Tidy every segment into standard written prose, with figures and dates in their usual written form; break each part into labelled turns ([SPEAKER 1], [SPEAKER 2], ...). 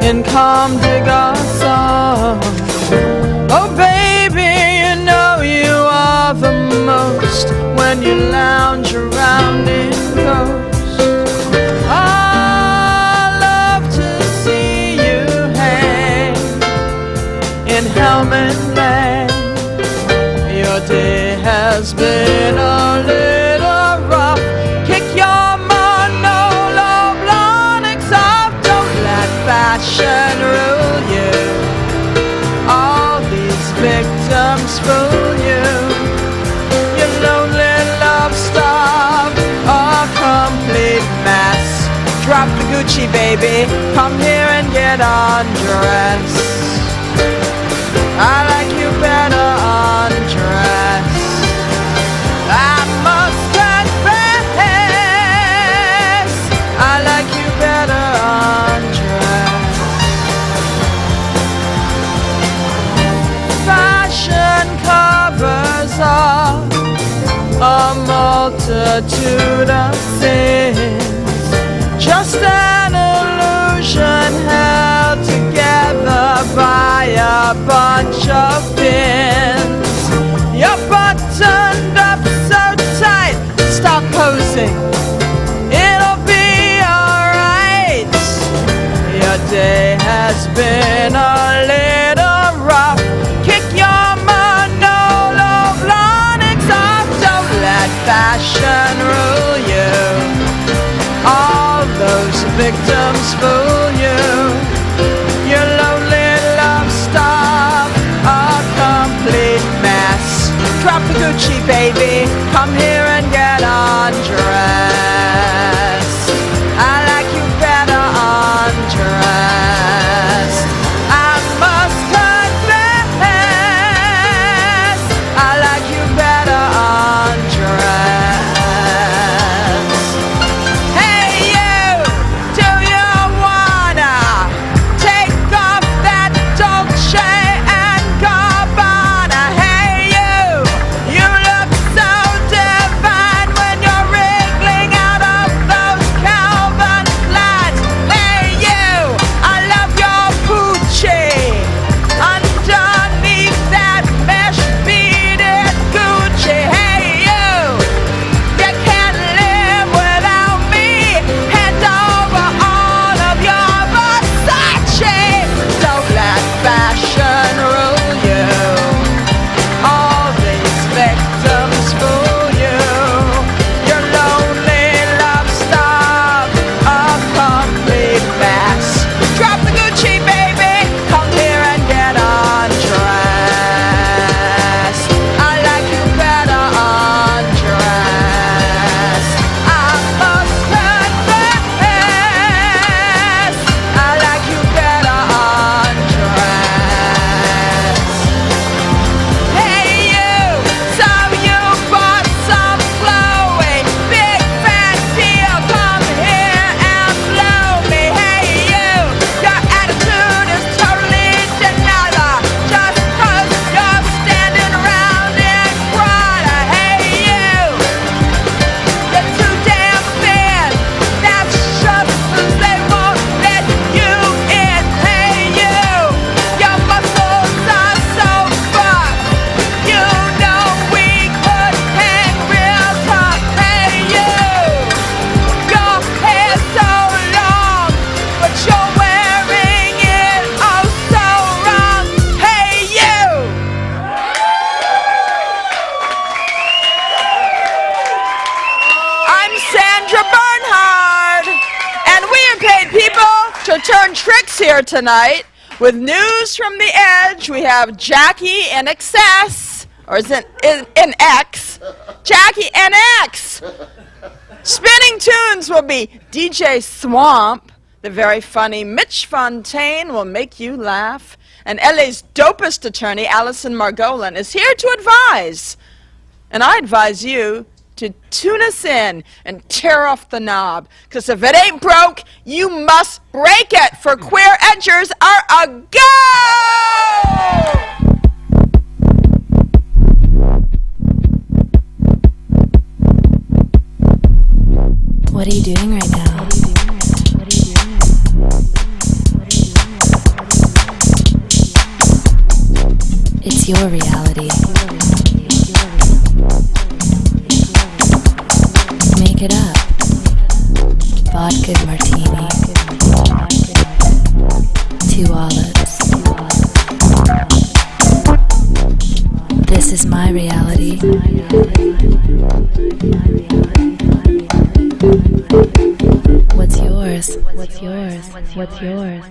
[SPEAKER 1] In calm digger song. Oh baby, you know you are the most when you lounge around in ghosts. I love to see you hang in Helmet Land. Your day has been a little rough. Kick your Manolo Blahniks off. Don't let fashion rule you. All these victims fool you. Your lonely love starved, a complete mess. Drop the Gucci, baby. Come here and get undressed. I like you better undressed. I must confess, I like you better undressed. Fashion covers up a multitude of sins, just an illusion held together by a bunch of pins. You're buttoned up so tight, stop posing, it'll be alright. Your day has been a little rough. Kick your Manolo Blahniks off. Don't let fashion rule you. All those victims fool you. Your lonely love starved, a complete mess. Drop the Gucci, baby. Come here and get undressed. I like you better undressed. I must confess, I like you better undressed. Hey you, do you wanna take off that Dolce and Gabbana? Hey you, you look so divine when you're wriggling out of those Calvin flats. Hey you, I love your Pucci underneath that mesh beaded Gucci. Hey you, you can't live without me. Hand over all of your Versace. Don't let fashion rule you. All these victims fool you. Your lonely love starved, a complete mess. Drop the Gucci, baby. Come here and get undressed. I like you better undressed. I must confess, I like you better undressed. Hey you, so you bought some Chloe, big fat deal, come here and blow me. Hey you, your attitude is totally denial, just 'cause you're standing around in Prada. Hey you, you're too damn thin, that's just 'cause they won't let you in. Hey you, your muscles are so fucked, you know we could hang real tough. Hey you, your hair's so long, but you're wearing it oh so wrong. Hey you. I'm Sandra Bernhard, and we are paid people to turn tricks here tonight. With news from the edge, we have Jackie in excess, or is it in X? Jackie NX. Spinning tunes will be DJ Swamp. The very funny Mitch Fontaine will make you laugh. And LA's dopest attorney, Allison Margolin, is here to advise. And I advise you to tune us in and tear off the knob. Because if it ain't broke, you must break it. For queer edgers are a go!
[SPEAKER 2] What are you doing right now? It's your reality. Make it up. Vodka martini. 2 olives. This is my reality. What's yours? What's yours? What's yours?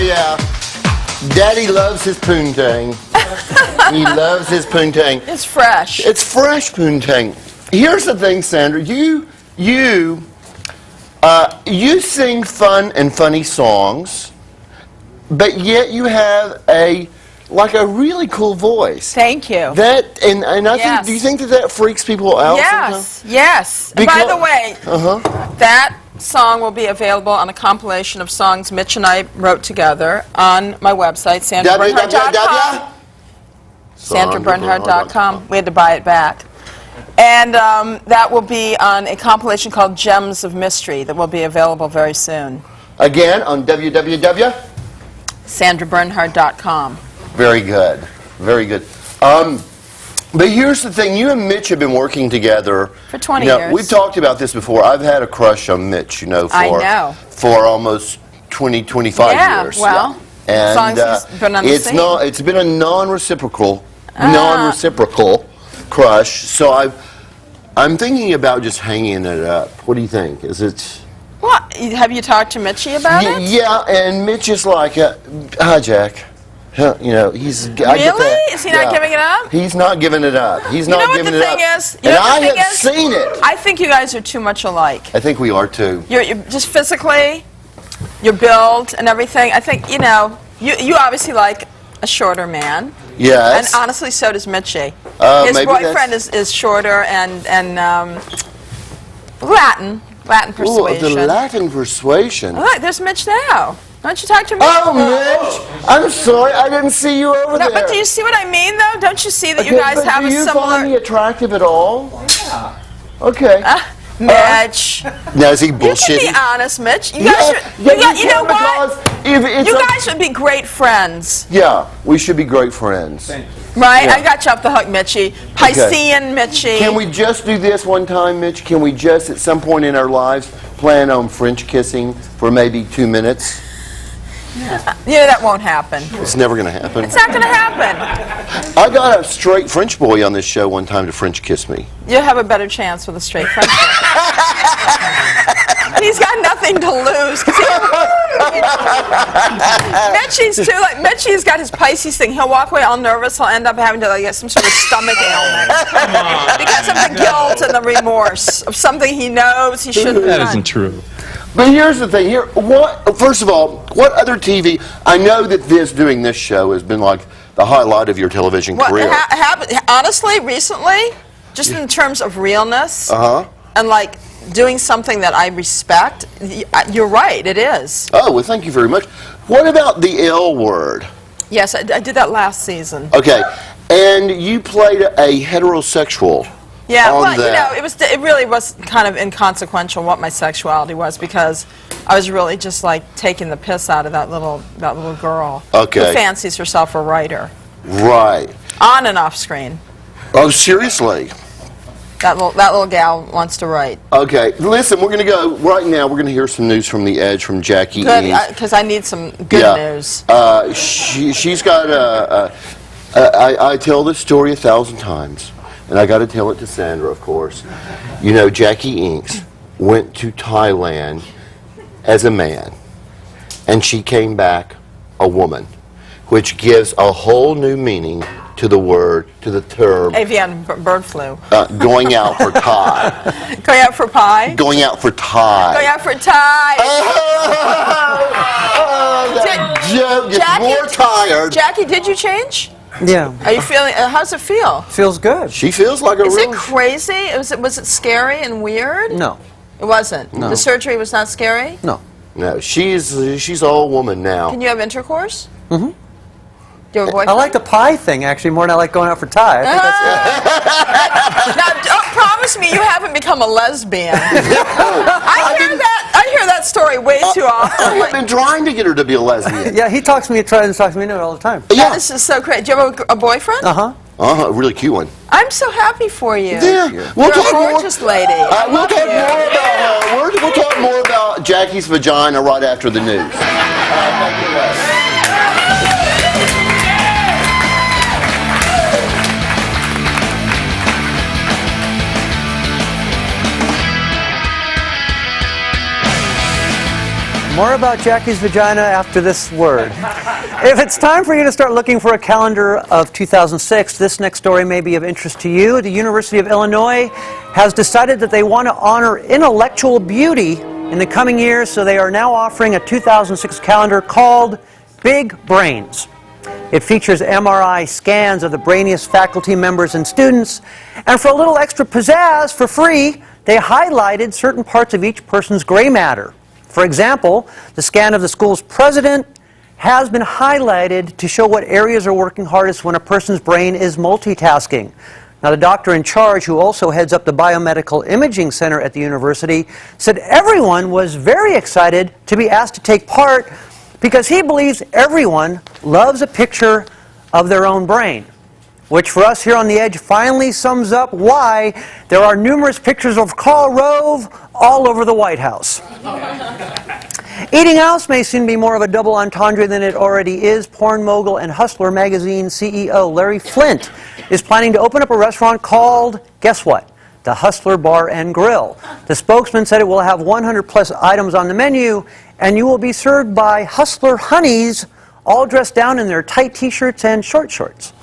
[SPEAKER 3] Yeah. Daddy loves his poontang. He loves his poontang.
[SPEAKER 1] It's fresh.
[SPEAKER 3] It's fresh poontang. Here's the thing, Sandra. You sing fun and funny songs, but yet you have a really cool voice.
[SPEAKER 1] Thank you.
[SPEAKER 3] And I think, do you think that freaks people out?
[SPEAKER 1] Yes. And by the way, that song will be available on a compilation of songs Mitch and I wrote together on my website, SandraBernhard.com. SandraBernhard.com. We had to buy it back. And that will be on a compilation called Gems of Mystery that will be available very soon.
[SPEAKER 3] Again, on
[SPEAKER 1] SandraBernhard.com.
[SPEAKER 3] Very good. Very good. But here's the thing. You and Mitch have been working together.
[SPEAKER 1] For 20 years.
[SPEAKER 3] We've talked about this before. I've had a crush on Mitch, for almost 20, 25 years.
[SPEAKER 1] Well, as long as he's been on the scene.
[SPEAKER 3] It's been a non-reciprocal crush. So I'm thinking about just hanging it up. What do you think? Is it...
[SPEAKER 1] What? Have you talked to Mitchie about it?
[SPEAKER 3] Yeah, and Mitch is like, hi, Jack. He's...
[SPEAKER 1] Really? Is he not giving it up?
[SPEAKER 3] He's not giving it up. He's not giving it up.
[SPEAKER 1] You know what the thing is?
[SPEAKER 3] And I have seen it.
[SPEAKER 1] I think you guys are too much alike.
[SPEAKER 3] I think we are too.
[SPEAKER 1] You're just physically, your build and everything. I think, you obviously like a shorter man.
[SPEAKER 3] Yes.
[SPEAKER 1] And honestly, so does Mitchie. His
[SPEAKER 3] maybe
[SPEAKER 1] boyfriend is shorter and Latin persuasion.
[SPEAKER 3] Ooh, the Latin persuasion.
[SPEAKER 1] Look, there's Mitch now. Don't you talk to Mitch?
[SPEAKER 3] Oh, Mitch! I'm sorry, I didn't see you over there.
[SPEAKER 1] No, but do you see what I mean, though? Don't you see that you guys have a similar...
[SPEAKER 3] Do you find me attractive at all? Yeah. Okay.
[SPEAKER 1] Mitch.
[SPEAKER 3] Now, is he bullshitting?
[SPEAKER 1] You can be honest, Mitch. You guys should be great friends.
[SPEAKER 3] Yeah, we should be great friends.
[SPEAKER 1] Thank you. Right? Yeah. I got you off the hook, Mitchie. Piscean Mitchie.
[SPEAKER 3] Can we just do this one time, Mitch? Can we just, at some point in our lives, plan on French kissing for maybe 2 minutes?
[SPEAKER 1] Yeah, that won't happen.
[SPEAKER 3] It's never going to happen.
[SPEAKER 1] It's not going to happen.
[SPEAKER 3] I got a straight French boy on this show one time to French kiss me.
[SPEAKER 1] You'll have a better chance with a straight French boy. He's got nothing to lose. Mitchie's got his Pisces thing. He'll walk away all nervous. He'll end up having to get some sort of stomach ailment because of the guilt and the remorse of something he knows he shouldn't have done.
[SPEAKER 4] That isn't true.
[SPEAKER 3] But here's the thing. First of all, what other TV? I know that doing this show has been like the highlight of your television career.
[SPEAKER 1] Honestly, recently, just in terms of realness and like doing something that I respect, you're right, it is.
[SPEAKER 3] Oh, well, thank you very much. What about the L Word?
[SPEAKER 1] Yes, I did that last season.
[SPEAKER 3] Okay, and you played a heterosexual.
[SPEAKER 1] Yeah, well, it really was kind of inconsequential what my sexuality was because I was really just like taking the piss out of that little girl who fancies herself a writer.
[SPEAKER 3] Right.
[SPEAKER 1] On and off screen.
[SPEAKER 3] Oh, seriously?
[SPEAKER 1] That little gal wants to write. Okay,
[SPEAKER 3] listen, we're going to go right now. We're going to hear some news from The Edge from Jackie.
[SPEAKER 1] Good, because I need some good news.
[SPEAKER 3] She's got I tell this story 1,000 times. And I got to tell it to Sandra, of course. Jackie Inks went to Thailand as a man, and she came back a woman, which gives a whole new meaning to the term
[SPEAKER 1] Avian bird flu.
[SPEAKER 3] going out for Thai.
[SPEAKER 1] Going out for pie?
[SPEAKER 3] Going out for Thai.
[SPEAKER 1] Going out for Thai.
[SPEAKER 3] That joke gets
[SPEAKER 1] Jackie-
[SPEAKER 3] more tired.
[SPEAKER 1] Jackie, did you change?
[SPEAKER 4] Yeah.
[SPEAKER 1] Are you feeling, how's it feel?
[SPEAKER 4] Feels good.
[SPEAKER 3] She feels like a
[SPEAKER 1] Is
[SPEAKER 3] real...
[SPEAKER 1] it crazy? Was it scary and weird?
[SPEAKER 4] No.
[SPEAKER 1] It wasn't?
[SPEAKER 4] No.
[SPEAKER 1] The surgery was not scary?
[SPEAKER 4] No.
[SPEAKER 3] No, she's all woman now.
[SPEAKER 1] Can you have intercourse? Mm-hmm. Do you have a boyfriend?
[SPEAKER 4] I like the pie thing, actually, more than I like going out for Thai. I think that's
[SPEAKER 1] Now, don't promise me you haven't become a lesbian. I hear that story way too often.
[SPEAKER 3] I've been trying to get her to be a lesbian.
[SPEAKER 4] Yeah, he tries to talk to me all the time.
[SPEAKER 1] Yeah, this is so crazy. Do you have a boyfriend?
[SPEAKER 4] Uh-huh.
[SPEAKER 3] A really cute one.
[SPEAKER 1] I'm so happy for you.
[SPEAKER 3] Yeah, we'll
[SPEAKER 1] You're a
[SPEAKER 3] talk more.
[SPEAKER 1] gorgeous lady.
[SPEAKER 3] We'll talk more about her. We'll talk more about Jackie's vagina right after the news. Thank you, Les.
[SPEAKER 4] More about Jackie's vagina after this word. If it's time for you to start looking for a calendar of 2006, this next story may be of interest to you. The University of Illinois has decided that they want to honor intellectual beauty in the coming years, so they are now offering a 2006 calendar called Big Brains. It features MRI scans of the brainiest faculty members and students, and for a little extra pizzazz, for free, they highlighted certain parts of each person's gray matter. For example, the scan of the school's president has been highlighted to show what areas are working hardest when a person's brain is multitasking. Now, the doctor in charge, who also heads up the Biomedical Imaging Center at the university, said everyone was very excited to be asked to take part because he believes everyone loves a picture of their own brain. Which for us here on The Edge finally sums up why there are numerous pictures of Karl Rove all over the White House. Eating out may soon be more of a double entendre than it already is. Porn mogul and Hustler magazine CEO Larry Flynt is planning to open up a restaurant called, guess what? The Hustler Bar and Grill. The spokesman said it will have 100 plus items on the menu, and you will be served by Hustler honeys, all dressed down in their tight t-shirts and short shorts.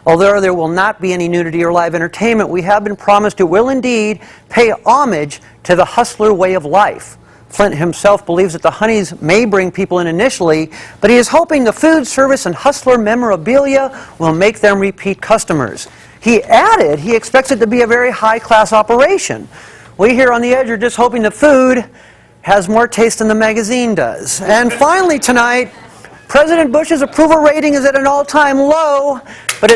[SPEAKER 4] Although there will not be any nudity or live entertainment, we have been promised it will indeed pay homage to the hustler way of life. Flint himself believes that the honeys may bring people in initially, but he is hoping the food, service, and hustler memorabilia will make them repeat customers. He added he expects it to be a very high-class operation. We here on The Edge are just hoping the food has more taste than the magazine does. And finally tonight, President Bush's approval rating is at an all-time low, but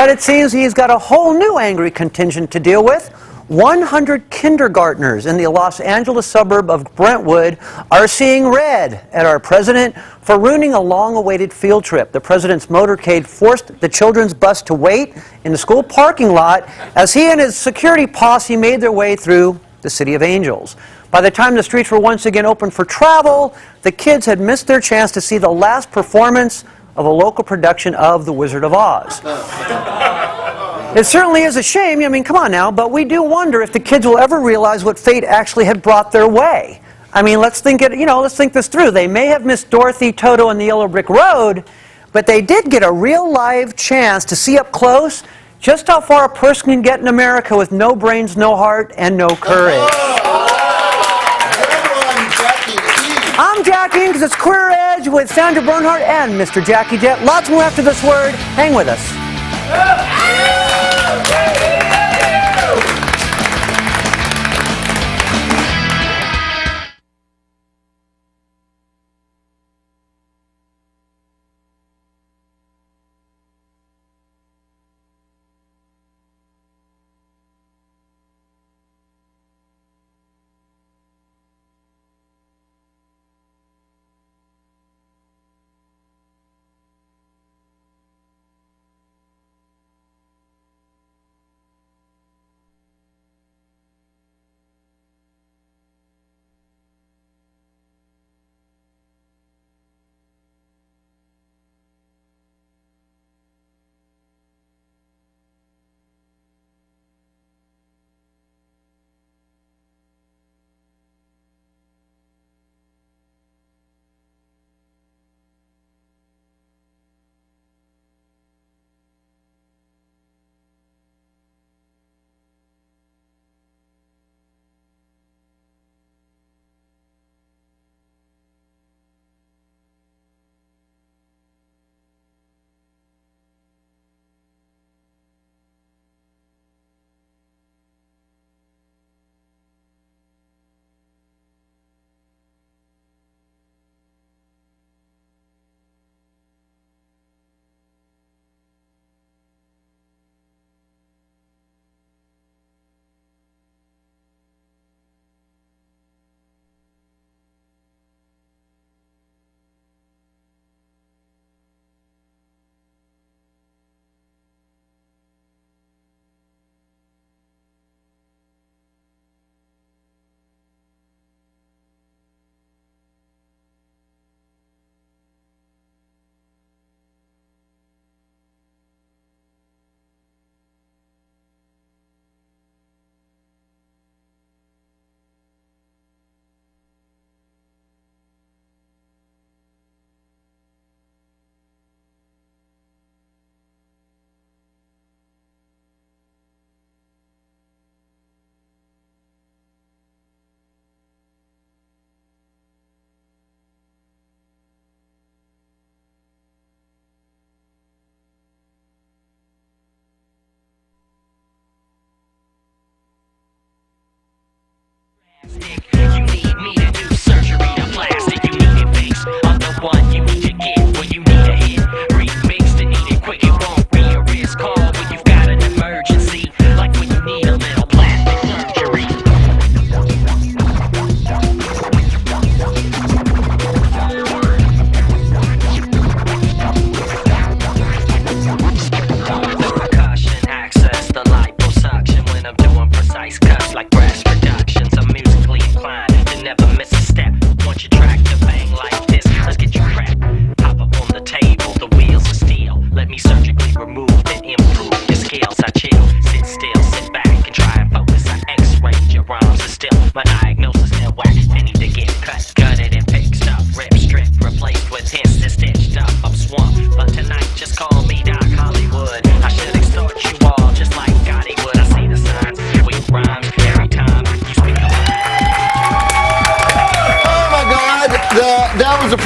[SPEAKER 4] it seems he's got a whole new angry contingent to deal with. 100 kindergartners in the Los Angeles suburb of Brentwood are seeing red at our president for ruining a long-awaited field trip. The president's motorcade forced the children's bus to wait in the school parking lot as he and his security posse made their way through the City of Angels. By the time the streets were once again open for travel, the kids had missed their chance to see the last performance of a local production of The Wizard of Oz. It certainly is a shame, I mean, come on now, but we do wonder if the kids will ever realize what fate actually had brought their way. I mean, let's think this through. They may have missed Dorothy, Toto, and the Yellow Brick Road, but they did get a real live chance to see up close just how far a person can get in America with no brains, no heart, and no courage. I'm Jackie because it's Queer Edge with Sandra Bernhard and Mr. Jackie Jett. Lots more after this word. Hang with us.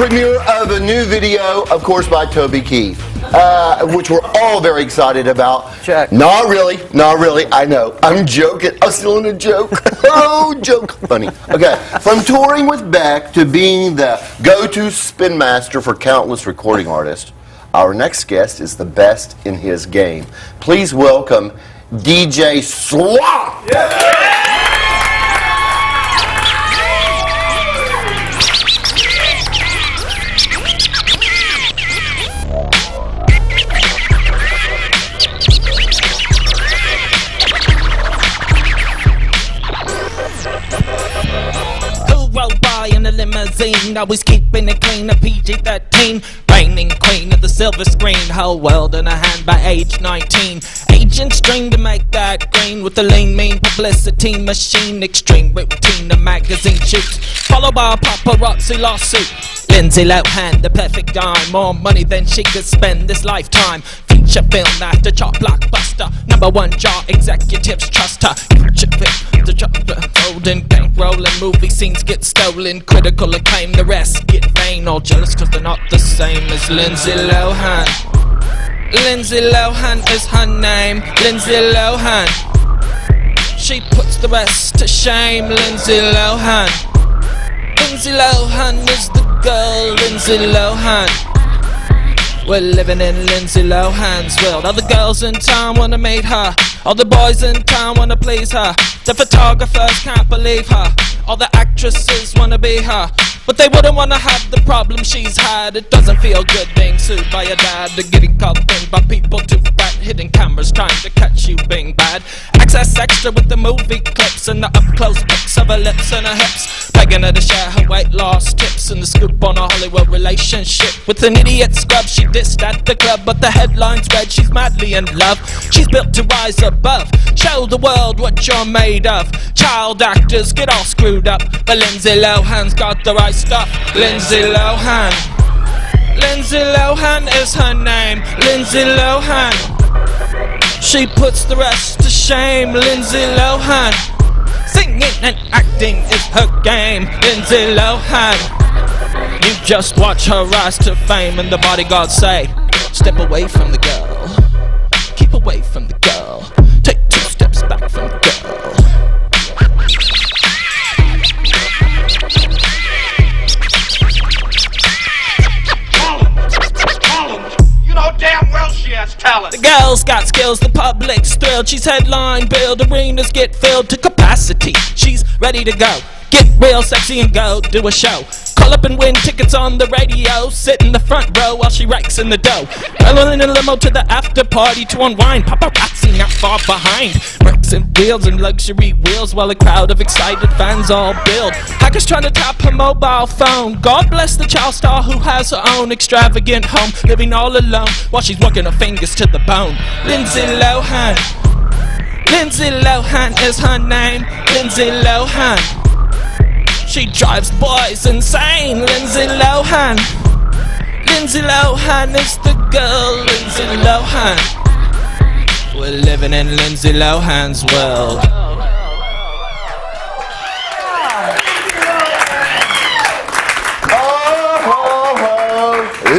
[SPEAKER 3] premiere of a new video, of course, by Toby Keith, which we're all very excited about.
[SPEAKER 4] Check.
[SPEAKER 3] Not really, I know. I'm joking. I'm still in a joke. Oh, joke. Funny. Okay, from touring with Beck to being the go-to spin master for countless recording artists, our next guest is the best in his game. Please welcome DJ Swamp.
[SPEAKER 5] In the limousine, always keeping it clean, a PG-13, reigning queen of the silver screen, whole world in a hand by age 19, agent string to make that green with the lean mean publicity machine, extreme routine, the magazine shoots, followed by a paparazzi lawsuit. Lindsay Lohan, the perfect dime, more money than she could spend this lifetime. Feature film after chart blockbuster, #1 chart executives trust her. Feature film, the chart golden bank rolling, movie scenes get stolen, critical acclaim, the rest get vain, all jealous cause they're not the same as Lindsay Lohan. Lindsay Lohan is her name, Lindsay Lohan. She puts the rest to shame, Lindsay Lohan. Lindsay Lohan is the girl, Lindsay Lohan. We're living in Lindsay Lohan's world. All the girls in town wanna meet her, all the boys in town wanna please her. The photographers can't believe her, all the actresses wanna be her, but they wouldn't wanna have the problem she's had. It doesn't feel good being sued by your dad, or getting caught in by people too fat, hidden cameras trying to catch you being bad. Access extra with the movie clips and the up-close pics of her lips and her hips, begging her to share her weight loss tips and the scoop on a Hollywood relationship with an idiot scrub she dissed at the club, but the headlines read she's madly in love. She's built to rise above, show the world what you're made of. Child actors get all screwed up, but Lindsay Lohan's got the right stuff. Lindsay Lohan. Lindsay Lohan is her name, Lindsay Lohan. She puts the rest to shame, Lindsay Lohan. Singing and acting is her game, Lindsay Lohan. You just watch her rise to fame and the bodyguards say, step away from the girl, keep away from the girl, take 2 steps back from the girl.
[SPEAKER 6] You know damn well she has talent.
[SPEAKER 5] The girl's got skills, the public's thrilled. She's headline build, arenas get filled to capacity. She's ready to go, get real sexy and go do a show. Call up and win tickets on the radio, sit in the front row while she rakes in the dough. Rolling in a limo to the after party to unwind, paparazzi not far behind. Bricks and wheels and luxury wheels while a crowd of excited fans all build. Hackers trying to tap her mobile phone. God bless the child star who has her own extravagant home, living all alone while she's working her fingers to the bone. Lindsay Lohan. Lindsay Lohan is her name, Lindsay Lohan. She drives boys insane, Lindsay Lohan. Lindsay Lohan is the girl, Lindsay Lohan. We're living in Lindsay Lohan's world.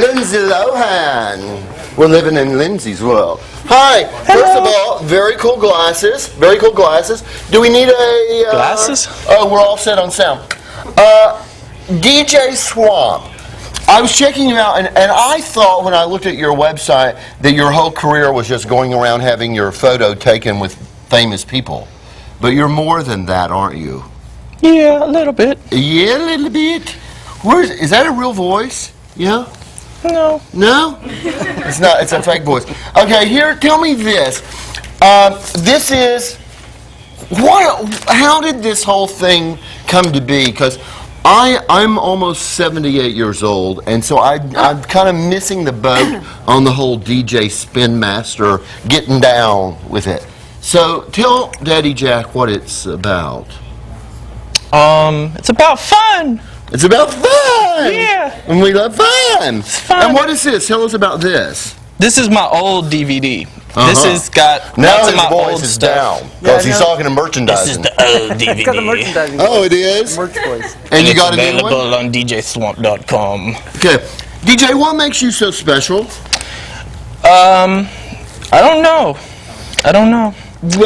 [SPEAKER 3] Lindsay Lohan. We're living in Lindsay's world. Hi. First of all, very cool glasses. Very cool glasses. Do we need a...
[SPEAKER 7] Glasses?
[SPEAKER 3] Oh, we're all set on sound. DJ Swamp. I was checking you out, and I thought when I looked at your website that your whole career was just going around having your photo taken with famous people. But you're more than that, aren't you?
[SPEAKER 7] Yeah, a little bit.
[SPEAKER 3] Yeah, a little bit. Is that a real voice? Yeah?
[SPEAKER 7] No.
[SPEAKER 3] No? It's not. It's a fake voice. Okay, here, tell me this. This is... How did this whole thing come to be? Because I'm almost 78 years old, and so I'm kind of missing the boat on the whole DJ Spin Master getting down with it. So tell Daddy Jack what it's about.
[SPEAKER 7] It's about fun.
[SPEAKER 3] It's about fun!
[SPEAKER 7] Yeah.
[SPEAKER 3] And we love fun!
[SPEAKER 7] It's fun.
[SPEAKER 3] And what is this? Tell us about this.
[SPEAKER 7] This is my old DVD. This has got
[SPEAKER 3] Now
[SPEAKER 7] lots
[SPEAKER 3] his
[SPEAKER 7] of my
[SPEAKER 3] voice
[SPEAKER 7] old
[SPEAKER 3] is
[SPEAKER 7] stuff.
[SPEAKER 3] down because he's
[SPEAKER 4] now-
[SPEAKER 3] talking to merchandising.
[SPEAKER 7] This is the old
[SPEAKER 4] It's got the
[SPEAKER 7] DVD.
[SPEAKER 4] merchandising.
[SPEAKER 3] Oh, it is?
[SPEAKER 4] Merch voice.
[SPEAKER 3] And you
[SPEAKER 7] It's
[SPEAKER 3] got a new
[SPEAKER 7] available
[SPEAKER 3] one?
[SPEAKER 7] on DJSwamp.com.
[SPEAKER 3] Okay. DJ, what makes you so special?
[SPEAKER 7] I don't know.
[SPEAKER 3] Well,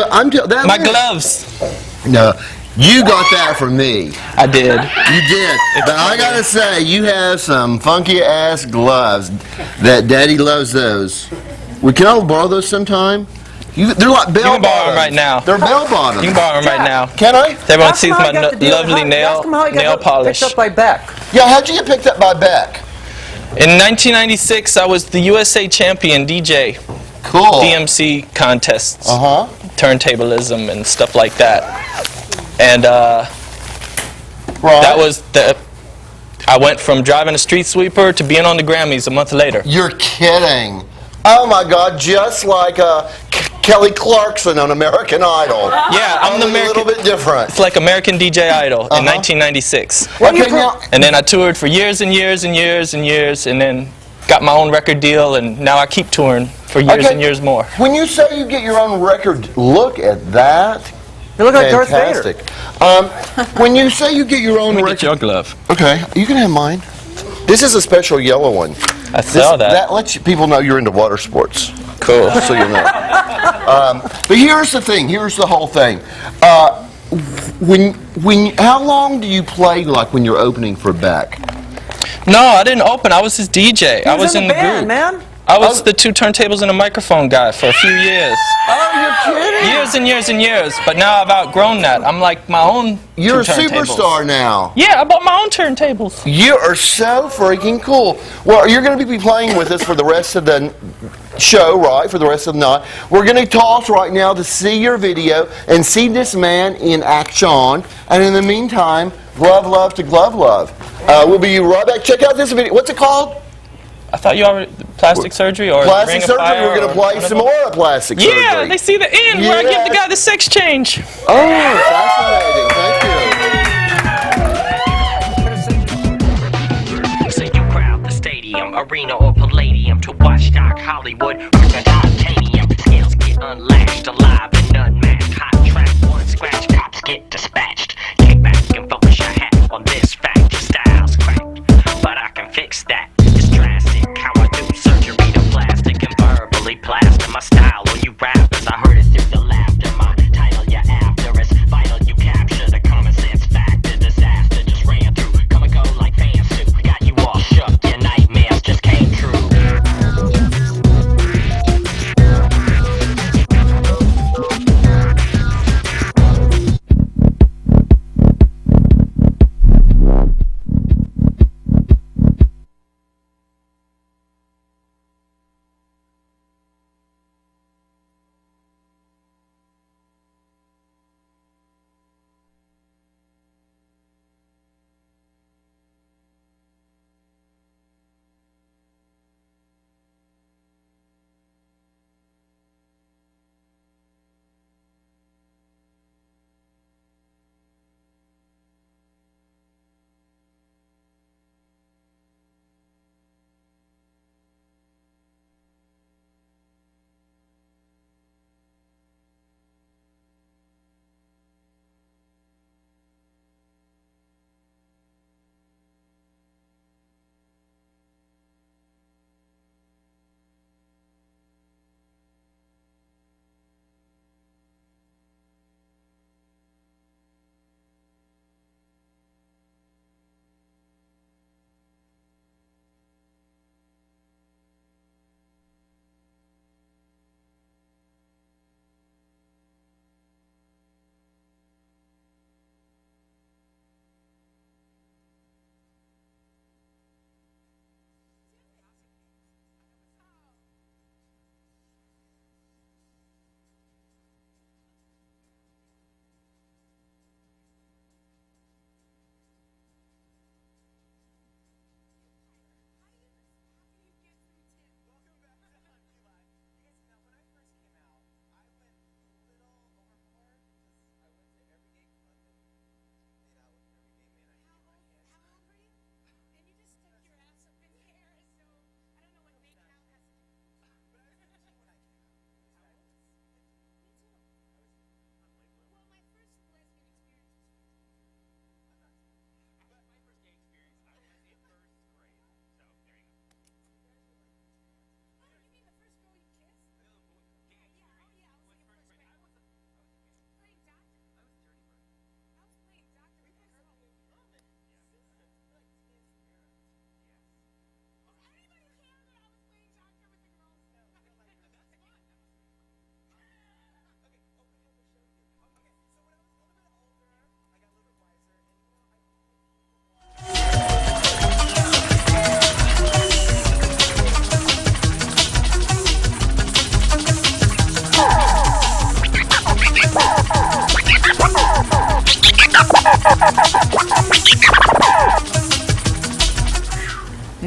[SPEAKER 3] that
[SPEAKER 7] My
[SPEAKER 3] is-
[SPEAKER 7] gloves.
[SPEAKER 3] No, you got that from me.
[SPEAKER 7] I did.
[SPEAKER 3] You did. But I gotta say, you have some funky ass gloves. That Daddy loves those. Can I borrow those sometime? They're like bell
[SPEAKER 7] can borrow 'em
[SPEAKER 3] bottoms.
[SPEAKER 7] right now.
[SPEAKER 3] They're bell bottoms.
[SPEAKER 7] You can borrow them right now.
[SPEAKER 3] Can I?
[SPEAKER 7] Everyone
[SPEAKER 4] Ask him
[SPEAKER 7] sees
[SPEAKER 4] how
[SPEAKER 7] my
[SPEAKER 4] he got the deal.
[SPEAKER 7] lovely
[SPEAKER 4] Ask him how he got
[SPEAKER 7] nail polish.
[SPEAKER 4] picked up by Beck.
[SPEAKER 3] Yeah, how'd you get picked up by Beck?
[SPEAKER 7] In 1996, I was the USA champion DJ.
[SPEAKER 3] Cool.
[SPEAKER 7] DMC contests,
[SPEAKER 3] Uh-huh.
[SPEAKER 7] turntablism and stuff like that. And
[SPEAKER 3] Right.
[SPEAKER 7] that was I went from driving a street sweeper to being on the Grammys a month later.
[SPEAKER 3] You're kidding. Oh my God, just like Kelly Clarkson on American Idol.
[SPEAKER 7] Yeah, I'm the
[SPEAKER 3] Only
[SPEAKER 7] American.
[SPEAKER 3] a little bit different.
[SPEAKER 7] It's like American DJ Idol in 1996.
[SPEAKER 3] Okay, now,
[SPEAKER 7] And then I toured for years and years and years and years, and then got my own record deal, and now I keep touring for years
[SPEAKER 3] Okay.
[SPEAKER 7] and years more.
[SPEAKER 3] when you say you get your own record, look at that.
[SPEAKER 4] You look like Darth Vader.
[SPEAKER 3] Fantastic. When you say you get your own
[SPEAKER 7] Let me
[SPEAKER 3] record,
[SPEAKER 7] get your glove.
[SPEAKER 3] okay, you can have mine. This is a special yellow one.
[SPEAKER 7] I saw that.
[SPEAKER 3] That lets people know you're into water sports.
[SPEAKER 7] Cool.
[SPEAKER 3] So you know. But here's the thing. Here's the whole thing. How long do you play like when you're opening for Beck?
[SPEAKER 7] No, I didn't open. I was his DJ. I was in the
[SPEAKER 4] band,
[SPEAKER 7] group.
[SPEAKER 4] man.
[SPEAKER 7] I was the 2 turntables and a microphone guy for a few years.
[SPEAKER 3] Oh, you're kidding?
[SPEAKER 7] Years and years and years. But now I've outgrown that. I'm like my own
[SPEAKER 3] You're a
[SPEAKER 7] 2 turntables.
[SPEAKER 3] superstar now.
[SPEAKER 7] Yeah, I bought my own turntables.
[SPEAKER 3] You are so freaking cool. Well, you're going to be playing with us for the rest of the show, right? For the rest of the night. We're going to toss right now to see your video and see this man in action. And in the meantime, glove love to glove love. We'll be right back. Check out this video. What's it called?
[SPEAKER 7] I thought you already plastic surgery or
[SPEAKER 3] Plastic
[SPEAKER 7] Ring of
[SPEAKER 3] surgery.
[SPEAKER 7] Fire
[SPEAKER 3] We're going
[SPEAKER 7] or
[SPEAKER 3] to play
[SPEAKER 7] whatever.
[SPEAKER 3] some more of plastic surgery.
[SPEAKER 7] Yeah, they see the end where I give the guy the sex change.
[SPEAKER 3] Oh, fascinating. Thank you.
[SPEAKER 8] So you crowd the stadium, arena or palladium to watch Doc Hollywood with the titanium. Skills get unlatched, alive and unmatched. Hot track, one scratch, cops get dispatched. Kick back and focus your hat on this fact. Your style's cracked, but I can fix that. It's drastic how I do surgery to plastic and verbally plaster my style on you rappers. I heard it through the laughter. My title you're after is vital. You capture the common sense factor. Disaster just ran through. Come and go like fans do. Got you all shook. Your nightmares just came true.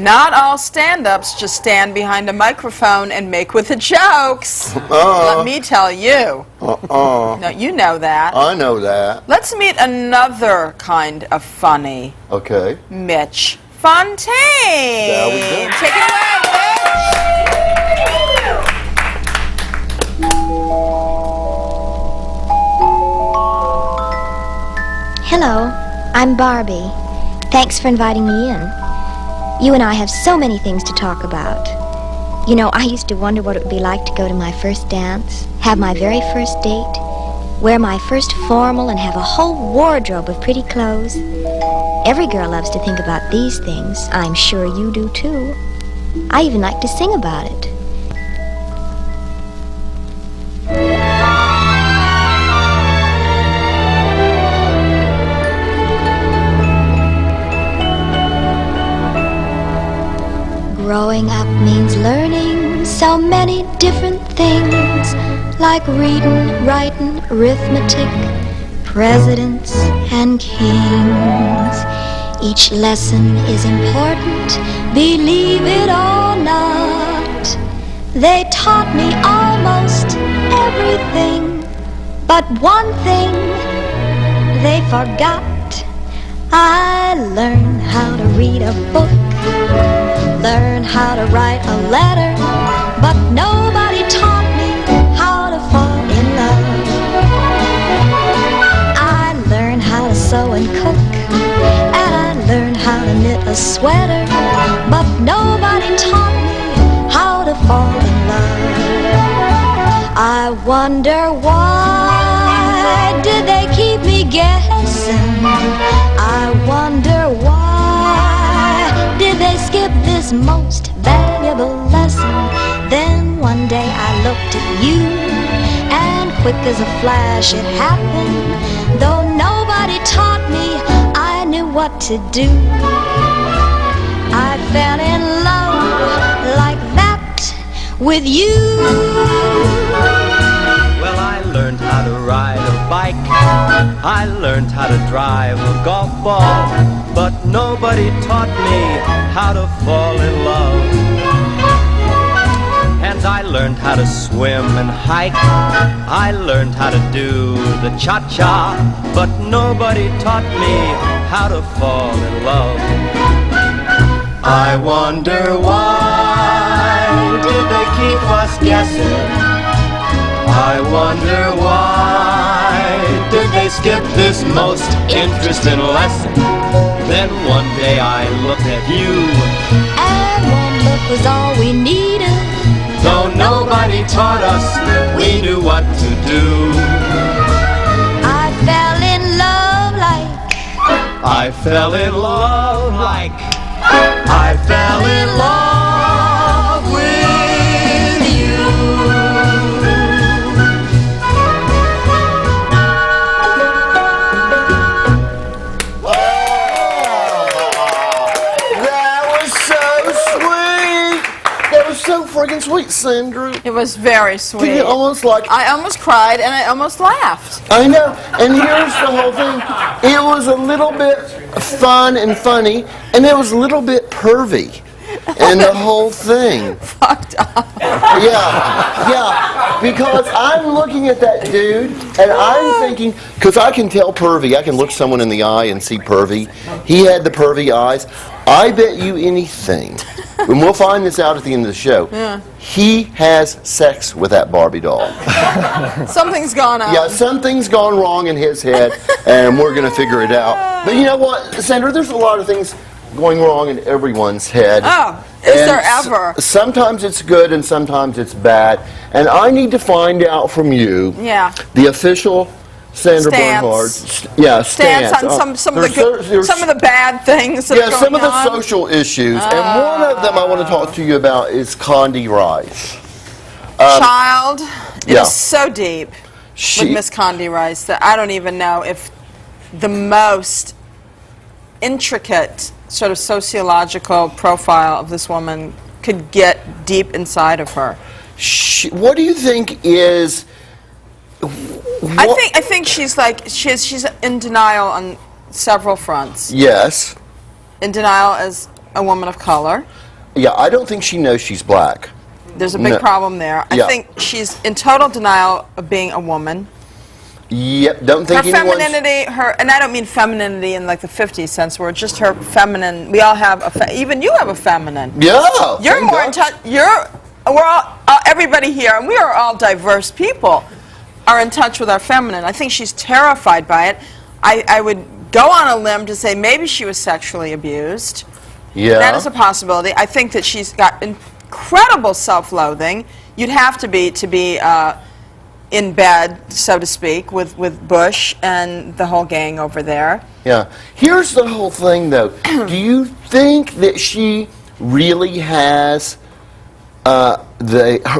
[SPEAKER 1] Not all stand-ups just stand behind a microphone and make with the jokes. Let me tell you. No, you know that.
[SPEAKER 3] I know that.
[SPEAKER 1] Let's meet another kind of funny.
[SPEAKER 3] Okay.
[SPEAKER 1] Mitch Fontaine.
[SPEAKER 3] There we go.
[SPEAKER 1] Take it away,
[SPEAKER 9] Hello, I'm Barbie. Thanks for inviting me in. You and I have so many things to talk about. You know, I used to wonder what it would be like to go to my first dance, have my very first date, wear my first formal, and have a whole wardrobe of pretty clothes. Every girl loves to think about these things. I'm sure you do too. I even like to sing about it. Growing up means learning so many different things, like reading, writing, arithmetic, presidents and kings. Each lesson is important, believe it or not. They taught me almost everything, but one thing they forgot. I learned how to read a book, learn how to write a letter, but nobody taught me how to fall in love. I learned how to sew and cook, and I learned how to knit a sweater, but nobody taught me how to fall in love. I wonder why did they keep me guessing? I wonder why did they skip this most valuable lesson? Then one day I looked at you, and quick as a flash it happened. Though nobody taught me, I knew what to do. I fell in love like that with you.
[SPEAKER 10] Well, I learned how to ride a bike, I learned how to drive a golf ball, but nobody taught me how to fall in love. And I learned how to swim and hike, I learned how to do the cha-cha, but nobody taught me how to fall in love. I wonder why did they keep us guessing? I wonder why did they skip this most interesting lesson? Then one day I looked at you,
[SPEAKER 9] and one look was all we needed.
[SPEAKER 10] Though nobody taught us, we knew what to do.
[SPEAKER 9] I fell in love like
[SPEAKER 10] I fell in love like I fell in love with you.
[SPEAKER 3] That was so sweet. That was so friggin' sweet, Sandra.
[SPEAKER 1] It was very sweet.
[SPEAKER 3] Did you almost like...
[SPEAKER 1] I almost cried and I almost laughed.
[SPEAKER 3] I know, and here's the whole thing. It was a little bit fun and funny, and it was a little bit pervy. And the whole thing.
[SPEAKER 1] Fucked up.
[SPEAKER 3] Yeah, because I'm looking at that dude, and I'm thinking, because I can tell pervy, I can look someone in the eye and see pervy. He had the pervy eyes. I bet you anything, and we'll find this out at the end of the show, he has sex with that Barbie doll.
[SPEAKER 1] Something's gone on.
[SPEAKER 3] Yeah, something's gone wrong in his head, and we're going to figure it out. But you know what, Sandra, there's a lot of things going wrong in everyone's head.
[SPEAKER 1] Oh, is there ever?
[SPEAKER 3] Sometimes it's good and sometimes it's bad. And I need to find out from you the official Sandra Bernhard stance
[SPEAKER 1] on some of the good, some of the bad things that are going
[SPEAKER 3] some of the
[SPEAKER 1] on.
[SPEAKER 3] social issues. And one of them I want to talk to you about is Condi Rice.
[SPEAKER 1] Child, it is so deep with Miss Condi Rice that I don't even know if the most intricate sort of sociological profile of this woman could get deep inside of her.
[SPEAKER 3] What do you think is...
[SPEAKER 1] I think she's like she's in denial on several fronts.
[SPEAKER 3] Yes.
[SPEAKER 1] In denial as a woman of color.
[SPEAKER 3] Yeah, I don't think she knows she's black.
[SPEAKER 1] There's a big
[SPEAKER 3] No.
[SPEAKER 1] problem there. I
[SPEAKER 3] Yeah.
[SPEAKER 1] think she's in total denial of being a woman.
[SPEAKER 3] Yep, don't think
[SPEAKER 1] Her
[SPEAKER 3] anyone's...
[SPEAKER 1] femininity, and I don't mean femininity in like the 50s sense, where just her feminine. We all have even you have a feminine.
[SPEAKER 3] Yeah,
[SPEAKER 1] You're
[SPEAKER 3] thank
[SPEAKER 1] more in
[SPEAKER 3] God.
[SPEAKER 1] touch. We're all everybody here, and we are all diverse people, are in touch with our feminine. I think she's terrified by it. I would go on a limb to say maybe she was sexually abused.
[SPEAKER 3] Yeah.
[SPEAKER 1] That is a possibility. I think that she's got incredible self-loathing. You'd have to be in bed, so to speak, with Bush and the whole gang over there.
[SPEAKER 3] Yeah. Here's the whole thing, though. Do you think that she really has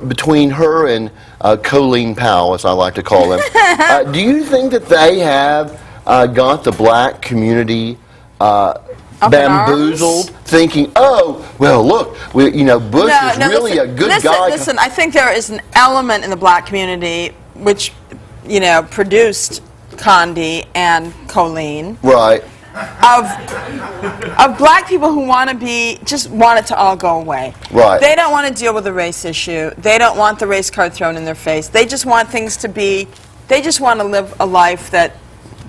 [SPEAKER 3] between her and Colleen Powell, as I like to call them, do you think that they have got the black community bamboozled, thinking, oh, well, look, Bush is really a good guy.
[SPEAKER 1] Listen, I think there is an element in the black community which, produced Condi and Colleen.
[SPEAKER 3] Right.
[SPEAKER 1] Of black people who want it to all go away.
[SPEAKER 3] Right.
[SPEAKER 1] They don't want to deal with the race issue. They don't want the race card thrown in their face. They just want things to be, they just want to live a life that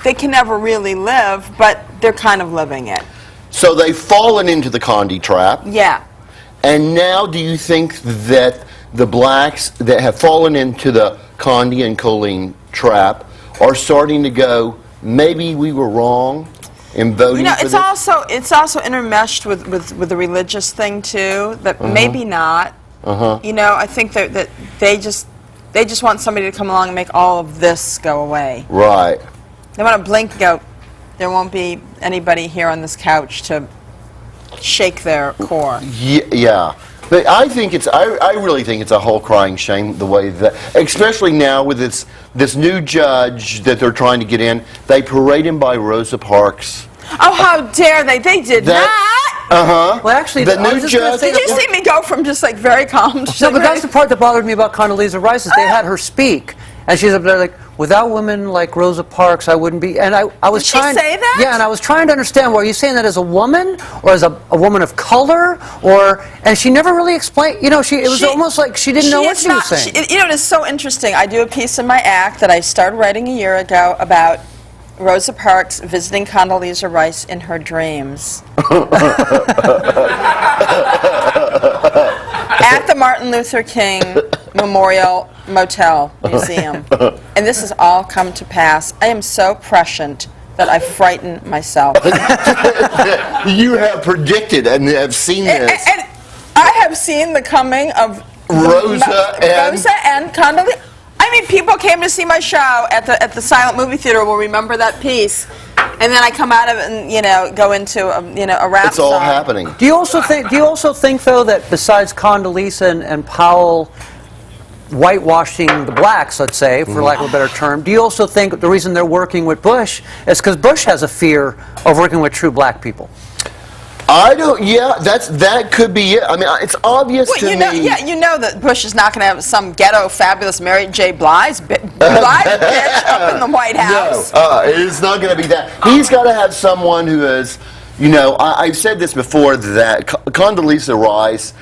[SPEAKER 1] they can never really live, but they're kind of living it.
[SPEAKER 3] So they've fallen into the Condi trap.
[SPEAKER 1] Yeah.
[SPEAKER 3] And now do you think that the blacks that have fallen into the Condi and Colleen trap are starting to go, maybe we were wrong in voting for
[SPEAKER 1] it's
[SPEAKER 3] this?
[SPEAKER 1] it's also intermeshed with the religious thing too, that maybe not. I think that they just want somebody to come along and make all of this go away.
[SPEAKER 3] Right.
[SPEAKER 1] They want to blink and go, there won't be anybody here on this couch to shake their core.
[SPEAKER 3] Yeah. But I think I really think it's a whole crying shame the way that, especially now with this new judge that they're trying to get in, they parade him by Rosa Parks.
[SPEAKER 1] Oh, how dare they? They did not.
[SPEAKER 3] Uh-huh.
[SPEAKER 4] Well, actually,
[SPEAKER 3] the
[SPEAKER 4] I was
[SPEAKER 3] new
[SPEAKER 4] just gonna
[SPEAKER 3] judge.
[SPEAKER 4] say
[SPEAKER 1] Did you see me go from just like very calm to
[SPEAKER 4] No, but that's the part that bothered me about Condoleezza Rice is they had her speak, and she's up there like, without women like Rosa Parks, I wouldn't be. And I was
[SPEAKER 1] Did she
[SPEAKER 4] trying.
[SPEAKER 1] say that?
[SPEAKER 4] Yeah, and I was trying to understand. Well, are you saying that as a woman, or as a woman of color, or? And she never really explained. It was almost like she didn't know what she was saying.
[SPEAKER 1] It is so interesting. I do a piece in my act that I started writing a year ago about Rosa Parks visiting Condoleezza Rice in her dreams. At the Martin Luther King Memorial Motel Museum. And this has all come to pass. I am so prescient that I frighten myself.
[SPEAKER 3] You have predicted and have seen this.
[SPEAKER 1] And I have seen the coming of
[SPEAKER 3] Rosa
[SPEAKER 1] and Condoleezza. I mean, people came to see my show at the silent movie theater. Will remember that piece, and then I come out of it and go into a rap
[SPEAKER 3] It's all
[SPEAKER 1] song.
[SPEAKER 3] happening.
[SPEAKER 4] Do you also think though that besides Condoleezza and Powell whitewashing the blacks, let's say, for lack of a better term, do you also think the reason they're working with Bush is because Bush has a fear of working with true black people?
[SPEAKER 3] I don't. Yeah, that could be it. I mean, it's obvious to me.
[SPEAKER 1] Yeah, you know that Bush is not going to have some ghetto fabulous Mary J. Blige bitch up in the White House.
[SPEAKER 3] No, it's not going to be that. He's got to have someone who is, I've said this before that Condoleezza Rice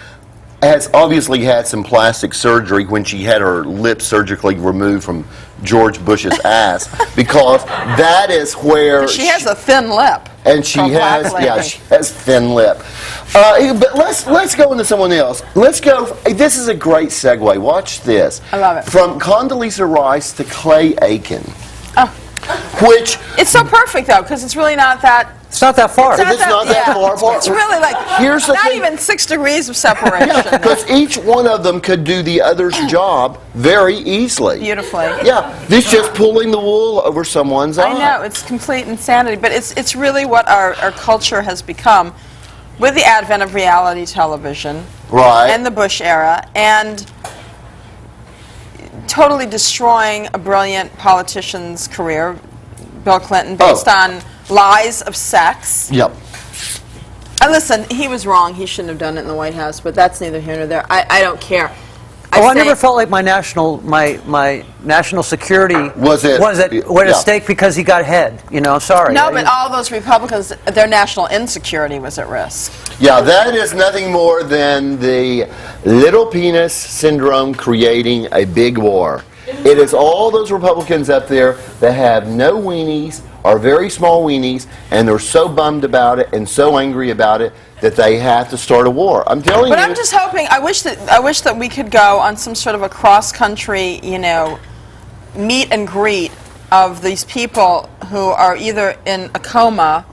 [SPEAKER 3] has obviously had some plastic surgery when she had her lip surgically removed from George Bush's ass, because that is where
[SPEAKER 1] She has a thin lip.
[SPEAKER 3] and she
[SPEAKER 1] from black
[SPEAKER 3] has
[SPEAKER 1] lady.
[SPEAKER 3] she has thin lip. But let's go into someone else. Let's go. This is a great segue. Watch this.
[SPEAKER 1] I love it.
[SPEAKER 3] From Condoleezza Rice to Clay Aiken,
[SPEAKER 1] Oh.
[SPEAKER 3] which
[SPEAKER 1] It's so perfect though, because it's really not that.
[SPEAKER 4] It's not that far.
[SPEAKER 3] It's not that far apart.
[SPEAKER 1] It's really like
[SPEAKER 3] Here's the
[SPEAKER 1] not
[SPEAKER 3] thing.
[SPEAKER 1] even 6 degrees of separation.
[SPEAKER 3] because each one of them could do the other's job very easily.
[SPEAKER 1] Beautifully.
[SPEAKER 3] Yeah, this just pulling the wool over someone's eye.
[SPEAKER 1] I know, it's complete insanity, but it's really what our culture has become with the advent of reality television
[SPEAKER 3] Right.
[SPEAKER 1] and the Bush era, and totally destroying a brilliant politician's career, Bill Clinton, based on lies of sex.
[SPEAKER 3] Yep.
[SPEAKER 1] Listen, he was wrong. He shouldn't have done it in the White House, but that's neither here nor there. I don't care.
[SPEAKER 4] Oh, I
[SPEAKER 1] say-
[SPEAKER 4] never felt like my national security
[SPEAKER 3] Was at
[SPEAKER 4] at stake because he got head. You know, sorry.
[SPEAKER 1] No, but all those Republicans, their national insecurity was at risk.
[SPEAKER 3] Yeah, that is nothing more than the little penis syndrome creating a big war. It is all those Republicans up there that have no weenies, or very small weenies, and they're so bummed about it and so angry about it that they have to start a war. I'm telling you.
[SPEAKER 1] But I'm just hoping. I wish that we could go on some sort of a cross-country, meet and greet of these people who are either in a coma,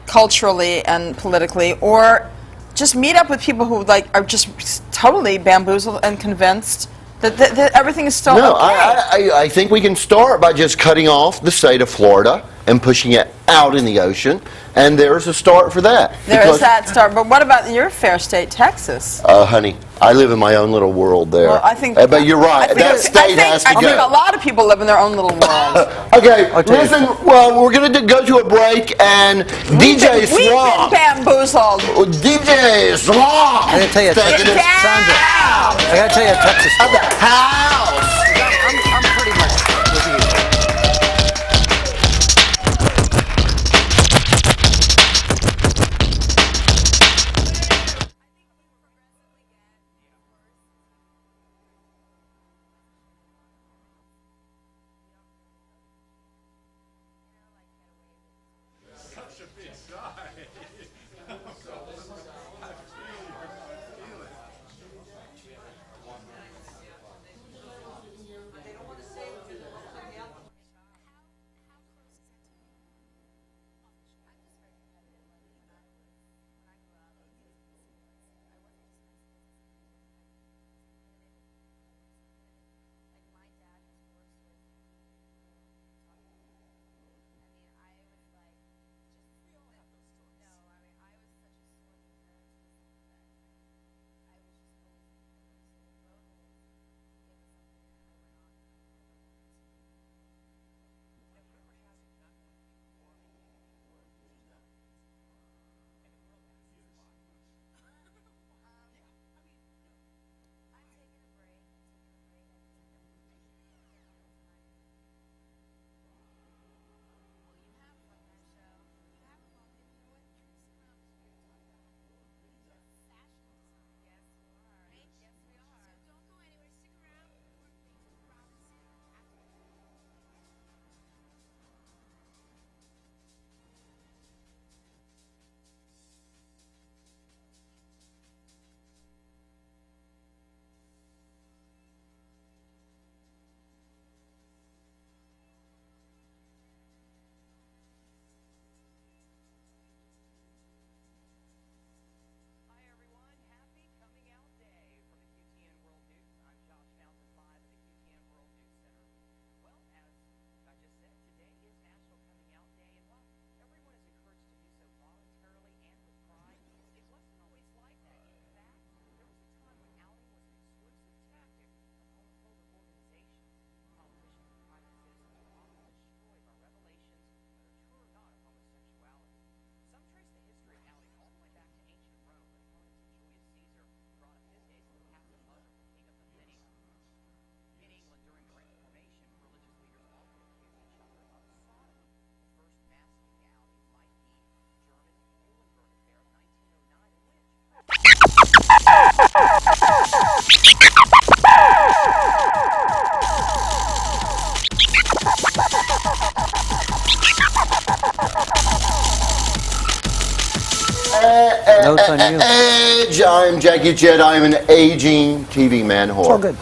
[SPEAKER 1] culturally and politically, or just meet up with people who are just totally bamboozled and convinced that everything is still
[SPEAKER 3] No,
[SPEAKER 1] okay.
[SPEAKER 3] I think we can start by just cutting off the state of Florida and pushing it out in the ocean, and there's a start for that.
[SPEAKER 1] There is that start, but what about your fair state, Texas?
[SPEAKER 3] Honey, I live in my own little world there.
[SPEAKER 1] Well, I think.
[SPEAKER 3] But you're right. That state has to
[SPEAKER 1] I
[SPEAKER 3] go.
[SPEAKER 1] think a lot of people live in their own little world.
[SPEAKER 3] Okay, listen. Well, we're going to go to a break, and DJ
[SPEAKER 1] We've
[SPEAKER 3] Swamp.
[SPEAKER 1] been bamboozled.
[SPEAKER 3] DJ Swamp.
[SPEAKER 4] I gotta tell you,
[SPEAKER 3] Taking it
[SPEAKER 4] Sandra, I gotta tell you a Texas
[SPEAKER 3] at
[SPEAKER 4] story.
[SPEAKER 3] the house.
[SPEAKER 4] I'm pretty much with you. Notes on you.
[SPEAKER 3] Age. I'm Jackie Jett. I'm an aging TV man whore.
[SPEAKER 4] It's all good.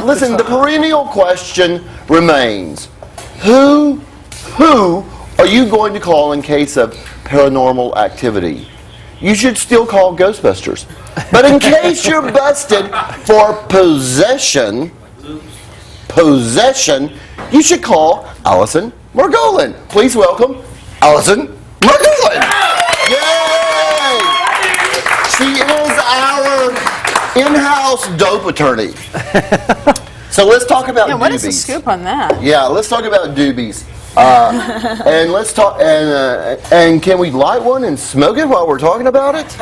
[SPEAKER 3] Listen, the perennial question remains: Who are you going to call in case of paranormal activity? You should still call Ghostbusters. But in case you're busted for possession, you should call Allison Margolin. Please welcome Allison Margolin. Yay! She is our in-house dope attorney. So let's talk about
[SPEAKER 1] Yeah, what is the
[SPEAKER 3] doobies.
[SPEAKER 1] scoop on that?
[SPEAKER 3] Yeah, let's talk about doobies. And let's talk. And can we light one and smoke it while we're talking about it?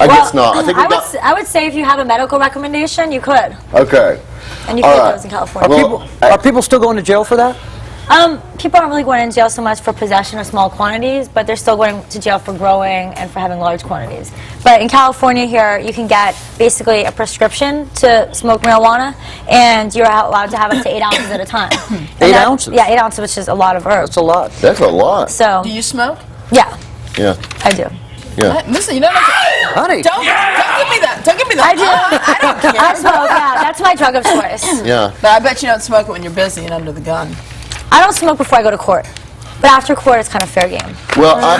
[SPEAKER 3] I guess not. I think we got.
[SPEAKER 11] I would say if you have a medical recommendation, you could.
[SPEAKER 3] Okay.
[SPEAKER 11] And you can get those in California.
[SPEAKER 3] Well,
[SPEAKER 4] Are people still going to jail for that?
[SPEAKER 11] People aren't really going in jail so much for possession of small quantities, but they're still going to jail for growing and for having large quantities. But in California here, you can get basically a prescription to smoke marijuana, and you're allowed to have up to 8 ounces at a time.
[SPEAKER 4] 8 ounces?
[SPEAKER 11] Yeah, 8 ounces, which is a lot of herbs.
[SPEAKER 4] That's a lot.
[SPEAKER 3] That's a lot.
[SPEAKER 11] So,
[SPEAKER 1] Do you smoke?
[SPEAKER 11] yeah,
[SPEAKER 3] Yeah.
[SPEAKER 11] I do.
[SPEAKER 3] Yeah.
[SPEAKER 1] Listen, you don't have to.
[SPEAKER 4] Honey.
[SPEAKER 1] Don't give me that. Don't give me that.
[SPEAKER 11] I do.
[SPEAKER 1] I don't care.
[SPEAKER 11] I smoke, yeah, that's my drug of choice.
[SPEAKER 3] Yeah.
[SPEAKER 1] But I bet you don't smoke it when you're busy and under the gun.
[SPEAKER 11] I don't smoke before I go to court. But after court, it's kind of fair game.
[SPEAKER 3] Well, I'm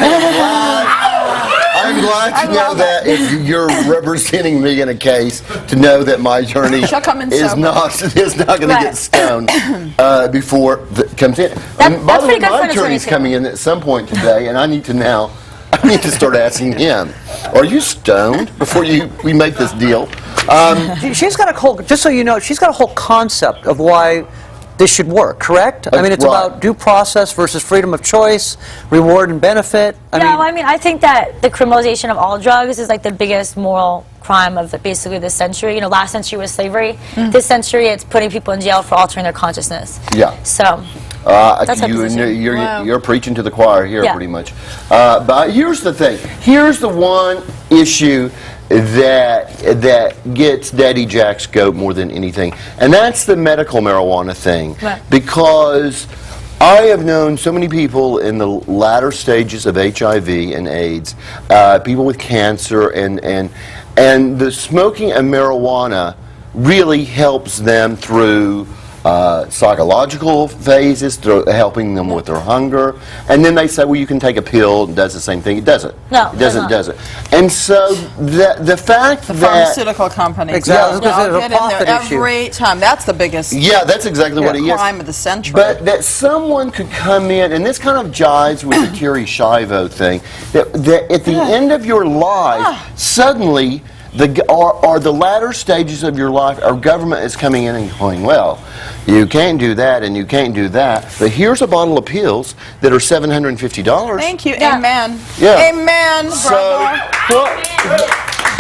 [SPEAKER 3] glad to know that if you're representing me in a case, to know that my attorney
[SPEAKER 1] She'll come in
[SPEAKER 3] is
[SPEAKER 1] sober.
[SPEAKER 3] not going to get stoned before it comes in.
[SPEAKER 11] That's
[SPEAKER 3] By the way,
[SPEAKER 11] pretty good for
[SPEAKER 3] my
[SPEAKER 11] an attorney,
[SPEAKER 3] attorney's
[SPEAKER 11] too.
[SPEAKER 3] coming in at some point today, and I need to start asking him, are you stoned before we make this deal?
[SPEAKER 4] She's got a whole, just so you know, she's got a whole concept of why this should work, correct? I mean, it's
[SPEAKER 3] Right.
[SPEAKER 4] about due process versus freedom of choice, reward and benefit.
[SPEAKER 11] I think that the criminalization of all drugs is like the biggest moral crime of basically this century. You know, last century was slavery. This century, it's putting people in jail for altering their consciousness.
[SPEAKER 3] Yeah.
[SPEAKER 11] So, that's our position.
[SPEAKER 3] You're preaching to the choir here,
[SPEAKER 11] Yeah.
[SPEAKER 3] pretty much. But here's the thing. Here's the one issue that gets Daddy Jack's goat more than anything, and that's the medical marijuana thing.
[SPEAKER 11] Right.
[SPEAKER 3] Because I have known so many people in the latter stages of HIV and AIDS, people with cancer, and the smoking of marijuana really helps them through psychological phases, through helping them with their hunger, and then they say, well, you can take a pill, it does the same thing. It doesn't.
[SPEAKER 11] No,
[SPEAKER 3] it doesn't. And so the fact
[SPEAKER 1] The
[SPEAKER 3] that
[SPEAKER 1] pharmaceutical companies.
[SPEAKER 4] Exactly, because
[SPEAKER 1] I'll
[SPEAKER 4] there's a
[SPEAKER 1] get in there
[SPEAKER 4] profit issue.
[SPEAKER 1] every time. That's the biggest
[SPEAKER 3] that's exactly what it is.
[SPEAKER 1] crime of the century.
[SPEAKER 3] But that someone could come in, and this kind of jives with the Terry Schiavo thing, that at the end of your life, suddenly, the latter stages of your life, our government is coming in and going, well, you can't do that and you can't do that, but here's a bottle of pills that are $750.
[SPEAKER 1] Thank you.
[SPEAKER 11] Yeah.
[SPEAKER 1] Amen.
[SPEAKER 3] Yeah.
[SPEAKER 1] Amen,
[SPEAKER 3] So,
[SPEAKER 1] brother.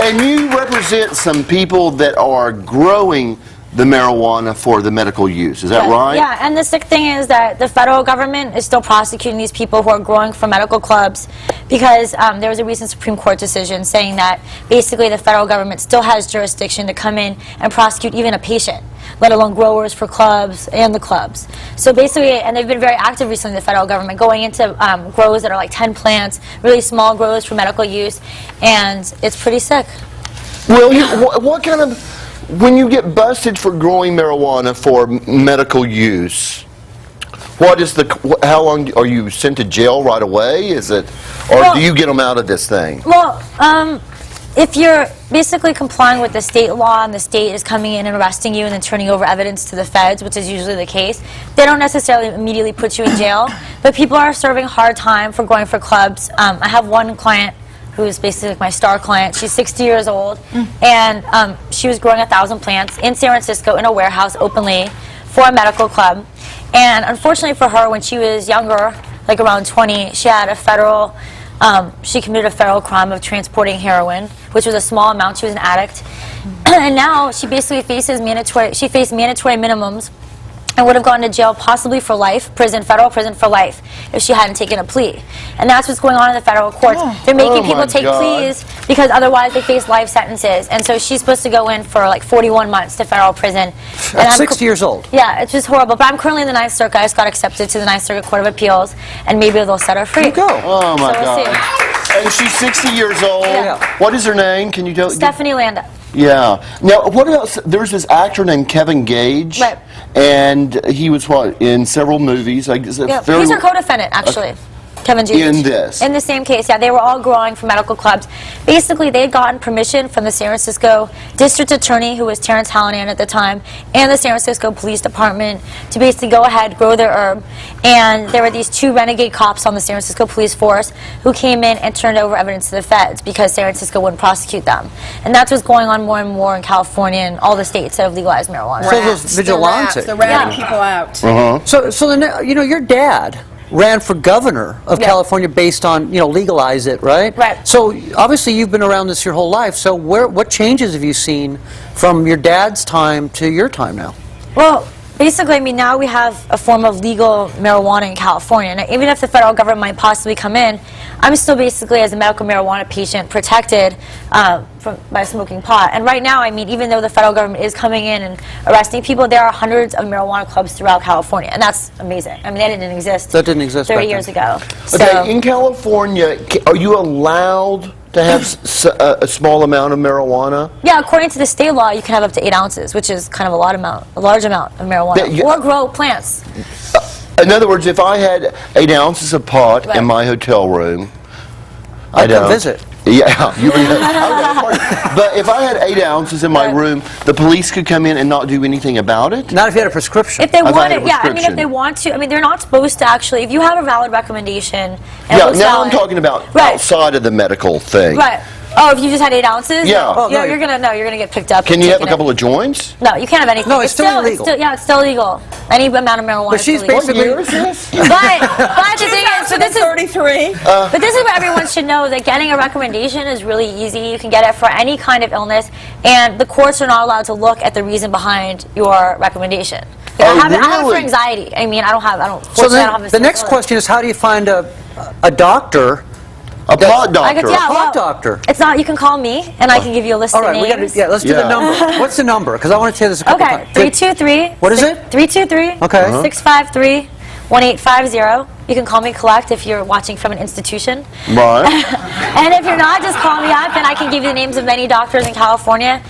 [SPEAKER 3] and you represent some people that are growing the marijuana for the medical use. Is that right?
[SPEAKER 11] Yeah, and the sick thing is that the federal government is still prosecuting these people who are growing for medical clubs because there was a recent Supreme Court decision saying that basically the federal government still has jurisdiction to come in and prosecute even a patient, let alone growers for clubs and the clubs. So basically, and they've been very active recently, the federal government, going into grows that are like 10 plants, really small grows for medical use, and it's pretty sick.
[SPEAKER 3] Well, what kind of... When you get busted for growing marijuana for medical use, how long are you sent to jail right away? Is it, or do you get them out of this thing?
[SPEAKER 11] Well, if you're basically complying with the state law and the state is coming in and arresting you and then turning over evidence to the feds, which is usually the case, they don't necessarily immediately put you in jail. But people are serving hard time for going for clubs. I have one client who is basically my star client. She's 60 years old, and she was growing 1,000 plants in San Francisco in a warehouse openly for a medical club. And unfortunately for her, when she was younger, like around 20, she had she committed a federal crime of transporting heroin, which was a small amount. She was an addict. And now she basically faces mandatory minimums and would have gone to jail possibly for life, federal prison for life, if she hadn't taken a plea. And that's what's going on in the federal courts. They're making people take pleas because otherwise they face life sentences. And so she's supposed to go in for like 41 months to federal prison.
[SPEAKER 4] At 60 years old.
[SPEAKER 11] Yeah, it's just horrible. But I'm currently in the Ninth Circuit. I just got accepted to the Ninth Circuit Court of Appeals, and maybe they'll set her free.
[SPEAKER 4] You go.
[SPEAKER 3] Oh, my
[SPEAKER 11] So we'll
[SPEAKER 3] God.
[SPEAKER 11] see.
[SPEAKER 3] And she's 60 years old.
[SPEAKER 11] Yeah.
[SPEAKER 3] What is her name? Can you tell?
[SPEAKER 11] Stephanie Landa.
[SPEAKER 3] Yeah. Now, what else? There's this actor named Kevin Gage.
[SPEAKER 11] Right.
[SPEAKER 3] And he was, in several movies.
[SPEAKER 11] Yeah, he's her co-defendant, actually. Kevin Gage.
[SPEAKER 3] In this?
[SPEAKER 11] In the same case, yeah. They were all growing for medical clubs. Basically, they had gotten permission from the San Francisco District Attorney, who was Terrence Hallinan at the time, and the San Francisco Police Department to basically go ahead, grow their herb. And there were these two renegade cops on the San Francisco Police Force who came in and turned over evidence to the feds because San Francisco wouldn't prosecute them. And that's what's going on more and more in California and all the states that have legalized marijuana.
[SPEAKER 4] So those vigilantes.
[SPEAKER 1] They're ratting people out.
[SPEAKER 4] So then, your dad ran for governor of California based on, legalize it, right?
[SPEAKER 11] Right.
[SPEAKER 4] So obviously you've been around this your whole life. So what changes have you seen from your dad's time to your time now?
[SPEAKER 11] Well, basically, I mean, now we have a form of legal marijuana in California. And even if the federal government might possibly come in, I'm still basically, as a medical marijuana patient, protected by smoking pot. And right now, I mean, even though the federal government is coming in and arresting people, there are hundreds of marijuana clubs throughout California. And that's amazing. I mean, that didn't exist.
[SPEAKER 4] That didn't exist
[SPEAKER 11] 30
[SPEAKER 4] back
[SPEAKER 11] years
[SPEAKER 4] then.
[SPEAKER 11] ago.
[SPEAKER 3] Okay,
[SPEAKER 11] So,
[SPEAKER 3] in California, are you allowed to have a small amount of marijuana?
[SPEAKER 11] yeah, according to the state law, you can have up to 8 ounces, which is kind of a large amount of marijuana.
[SPEAKER 3] That you-
[SPEAKER 11] Or grow plants.
[SPEAKER 3] In other words, if I had 8 ounces of pot
[SPEAKER 11] Right.
[SPEAKER 3] in my hotel room,
[SPEAKER 4] I'd come
[SPEAKER 3] don't.
[SPEAKER 4] visit.
[SPEAKER 3] Yeah, you but if I had 8 ounces in my
[SPEAKER 11] Right.
[SPEAKER 3] room, the police could come in and not do anything about it?
[SPEAKER 4] Not if you had a prescription.
[SPEAKER 11] If they
[SPEAKER 3] I've had
[SPEAKER 11] want
[SPEAKER 3] a
[SPEAKER 11] it, yeah, I mean, if
[SPEAKER 3] prescription.
[SPEAKER 11] they want to, I mean, they're not supposed to actually, if you have a valid recommendation, and it
[SPEAKER 3] Yeah,
[SPEAKER 11] looks
[SPEAKER 3] now I'm
[SPEAKER 11] valid-
[SPEAKER 3] talking about
[SPEAKER 11] Right.
[SPEAKER 3] outside of the medical thing.
[SPEAKER 11] Right. Oh, if you just had 8 ounces?
[SPEAKER 3] Yeah.
[SPEAKER 11] No,
[SPEAKER 3] Oh,
[SPEAKER 4] no,
[SPEAKER 11] you're gonna get picked up.
[SPEAKER 3] Can
[SPEAKER 11] and
[SPEAKER 3] you have a
[SPEAKER 11] taken
[SPEAKER 3] couple
[SPEAKER 11] in.
[SPEAKER 3] of joints?
[SPEAKER 11] No, you can't have anything.
[SPEAKER 4] No, it's still illegal.
[SPEAKER 11] Yeah, it's still illegal. Any amount of marijuana.
[SPEAKER 4] But
[SPEAKER 11] is
[SPEAKER 4] she's
[SPEAKER 11] still illegal.
[SPEAKER 4] basically-
[SPEAKER 3] What year is this?
[SPEAKER 11] But the thing is, so this is
[SPEAKER 1] 33.
[SPEAKER 11] But this is what everyone should know, that getting a recommendation is really easy. You can get it for any kind of illness, and the courts are not allowed to look at the reason behind your recommendation.
[SPEAKER 3] Oh,
[SPEAKER 11] I have it for
[SPEAKER 3] really?
[SPEAKER 11] anxiety. I mean, I don't have
[SPEAKER 4] So
[SPEAKER 11] fortunately, I don't have
[SPEAKER 4] then,
[SPEAKER 11] a
[SPEAKER 4] the next
[SPEAKER 11] illness.
[SPEAKER 4] question is, how do you find a doctor?
[SPEAKER 3] A pot
[SPEAKER 11] I
[SPEAKER 3] doctor.
[SPEAKER 11] could, yeah,
[SPEAKER 4] Pot
[SPEAKER 11] well,
[SPEAKER 4] doctor.
[SPEAKER 11] It's not, you can call me, and I can give you a list
[SPEAKER 4] All
[SPEAKER 11] of
[SPEAKER 4] right,
[SPEAKER 11] names.
[SPEAKER 4] let's do
[SPEAKER 3] Yeah.
[SPEAKER 4] the number. What's the number? Because I want to say this a couple
[SPEAKER 11] Okay,
[SPEAKER 4] times.
[SPEAKER 11] 323.
[SPEAKER 4] What is it?
[SPEAKER 11] 323.
[SPEAKER 4] Okay. Uh-huh.
[SPEAKER 11] 653 1850. You can call me collect if you're watching from an institution.
[SPEAKER 3] Right.
[SPEAKER 11] And if you're not, just call me up and I can give you the names of many doctors in California.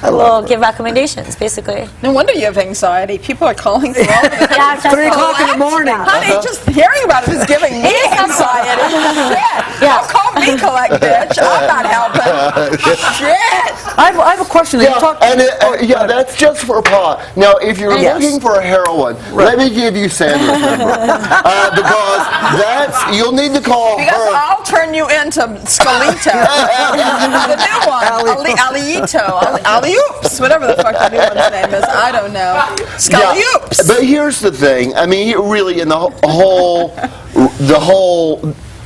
[SPEAKER 11] We'll give recommendations, basically.
[SPEAKER 1] No wonder you have anxiety. People are calling through all of it.
[SPEAKER 11] Yeah, it's just
[SPEAKER 4] 3 o'clock in the morning.
[SPEAKER 1] Honey, just hearing about it is giving me
[SPEAKER 11] It is
[SPEAKER 1] anxiety. Shit.
[SPEAKER 11] Yeah.
[SPEAKER 1] Don't call me collect, bitch. I'm not helping. Shit.
[SPEAKER 4] I have a question. You
[SPEAKER 3] Yeah,
[SPEAKER 4] talk-
[SPEAKER 3] and yeah, that's just for pot. Now, if you're
[SPEAKER 11] Yes.
[SPEAKER 3] looking for a heroin, let me give you Sandra's number. Because you'll need to call
[SPEAKER 1] Because
[SPEAKER 3] her.
[SPEAKER 1] I'll turn you into Scalito. The new one. Aliito. Alioops. Whatever the fuck the new one's name is. I don't know. Scaloops.
[SPEAKER 3] But here's the thing. I mean, really, in the whole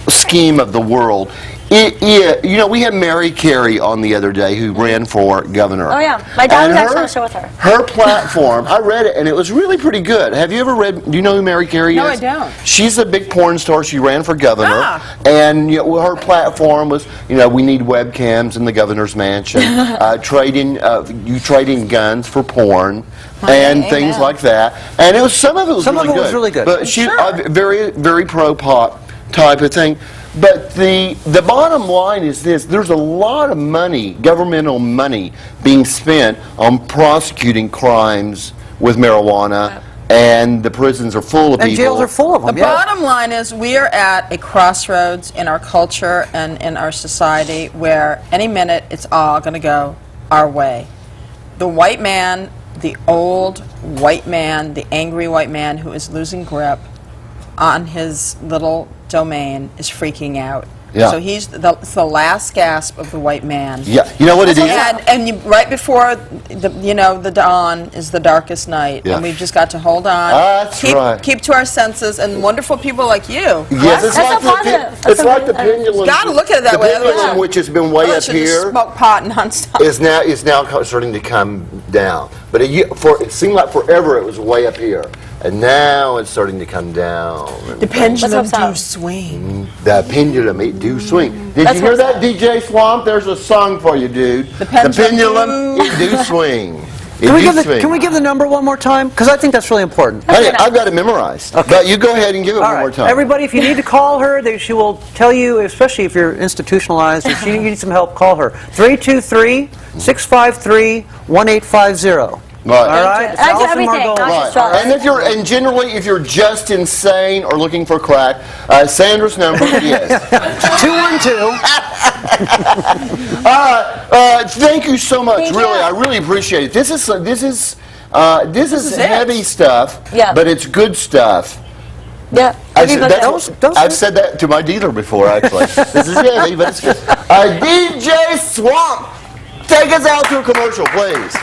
[SPEAKER 3] scheme of the world, we had Mary Carey on the other day who ran for governor.
[SPEAKER 11] Oh, yeah. My dad
[SPEAKER 3] And
[SPEAKER 11] was actually on a show with her.
[SPEAKER 3] Her platform, I read it, and it was really pretty good. Have you ever read, do you know who Mary Carey
[SPEAKER 1] No,
[SPEAKER 3] is?
[SPEAKER 1] I don't.
[SPEAKER 3] She's a big porn star. She ran for governor.
[SPEAKER 1] Ah.
[SPEAKER 3] And her platform was, we need webcams in the governor's mansion, trading guns for porn. And things
[SPEAKER 1] amen.
[SPEAKER 3] like that, and some of it was really good. But she very very pro pot type of thing. But the bottom line is this: there's a lot of money, governmental money, being spent on prosecuting crimes with marijuana, and the prisons are full of
[SPEAKER 4] and
[SPEAKER 3] people.
[SPEAKER 4] jails are full of them.
[SPEAKER 1] The
[SPEAKER 4] yeah.
[SPEAKER 1] bottom line is we are at a crossroads in our culture and in our society where any minute it's all going to go our way. The white man, the old white man, the angry white man who is losing grip on his little domain is freaking out.
[SPEAKER 3] Yeah.
[SPEAKER 1] So it's the last gasp of the white man.
[SPEAKER 3] Yeah, you know what it is?
[SPEAKER 1] And right before the dawn is the darkest night,
[SPEAKER 3] Yeah.
[SPEAKER 1] and we've just got to hold on.
[SPEAKER 3] That's right.
[SPEAKER 1] Keep to our senses, and wonderful people like you.
[SPEAKER 3] Yes, it's
[SPEAKER 11] That's
[SPEAKER 3] like
[SPEAKER 11] so positive.
[SPEAKER 3] it's like the pendulum.
[SPEAKER 1] Gotta look at it that
[SPEAKER 3] the
[SPEAKER 1] way,
[SPEAKER 3] pendulum,
[SPEAKER 1] otherwise-
[SPEAKER 3] which has been way up
[SPEAKER 1] Unless you just
[SPEAKER 3] here,
[SPEAKER 1] smoke pot nonstop.
[SPEAKER 3] is now starting to come down. But it seemed like forever it was way up here, and now it's starting to come down.
[SPEAKER 1] The pendulum
[SPEAKER 11] Let's hope
[SPEAKER 1] do
[SPEAKER 11] so.
[SPEAKER 1] swing.
[SPEAKER 3] The pendulum, it do swing. Did
[SPEAKER 11] Let's
[SPEAKER 3] you hear
[SPEAKER 11] hope
[SPEAKER 3] that, DJ Swamp? There's a song for you, dude.
[SPEAKER 1] The pendulum
[SPEAKER 3] it do swing. It
[SPEAKER 4] Can we,
[SPEAKER 3] do
[SPEAKER 4] give the,
[SPEAKER 3] swing.
[SPEAKER 4] can we give the number one more time? Because I think that's really important.
[SPEAKER 3] Hey, I've got it memorized.
[SPEAKER 4] Okay.
[SPEAKER 3] But you go ahead and give it
[SPEAKER 4] All
[SPEAKER 3] one more
[SPEAKER 4] right,
[SPEAKER 3] time.
[SPEAKER 4] everybody, if you need to call her, she will tell you, especially if you're institutionalized, if you need some help, call her. 323-653-1850.
[SPEAKER 3] Right.
[SPEAKER 4] All right? It's
[SPEAKER 11] I do
[SPEAKER 4] Allison
[SPEAKER 11] everything,
[SPEAKER 4] Margolin.
[SPEAKER 11] not just
[SPEAKER 3] Right.
[SPEAKER 11] drugs.
[SPEAKER 3] And generally, if you're just insane or looking for crack, Sandra's number is
[SPEAKER 4] 212.
[SPEAKER 3] Thank you so much.
[SPEAKER 11] Thank
[SPEAKER 3] really,
[SPEAKER 11] you.
[SPEAKER 3] I really appreciate it. This is
[SPEAKER 1] is
[SPEAKER 3] heavy stuff,
[SPEAKER 11] Yeah.
[SPEAKER 3] but it's good stuff.
[SPEAKER 11] Yeah. Everybody else.
[SPEAKER 3] I've said that to my dealer before, actually. This is heavy, but it's good. DJ Swamp, take us out to a commercial, please.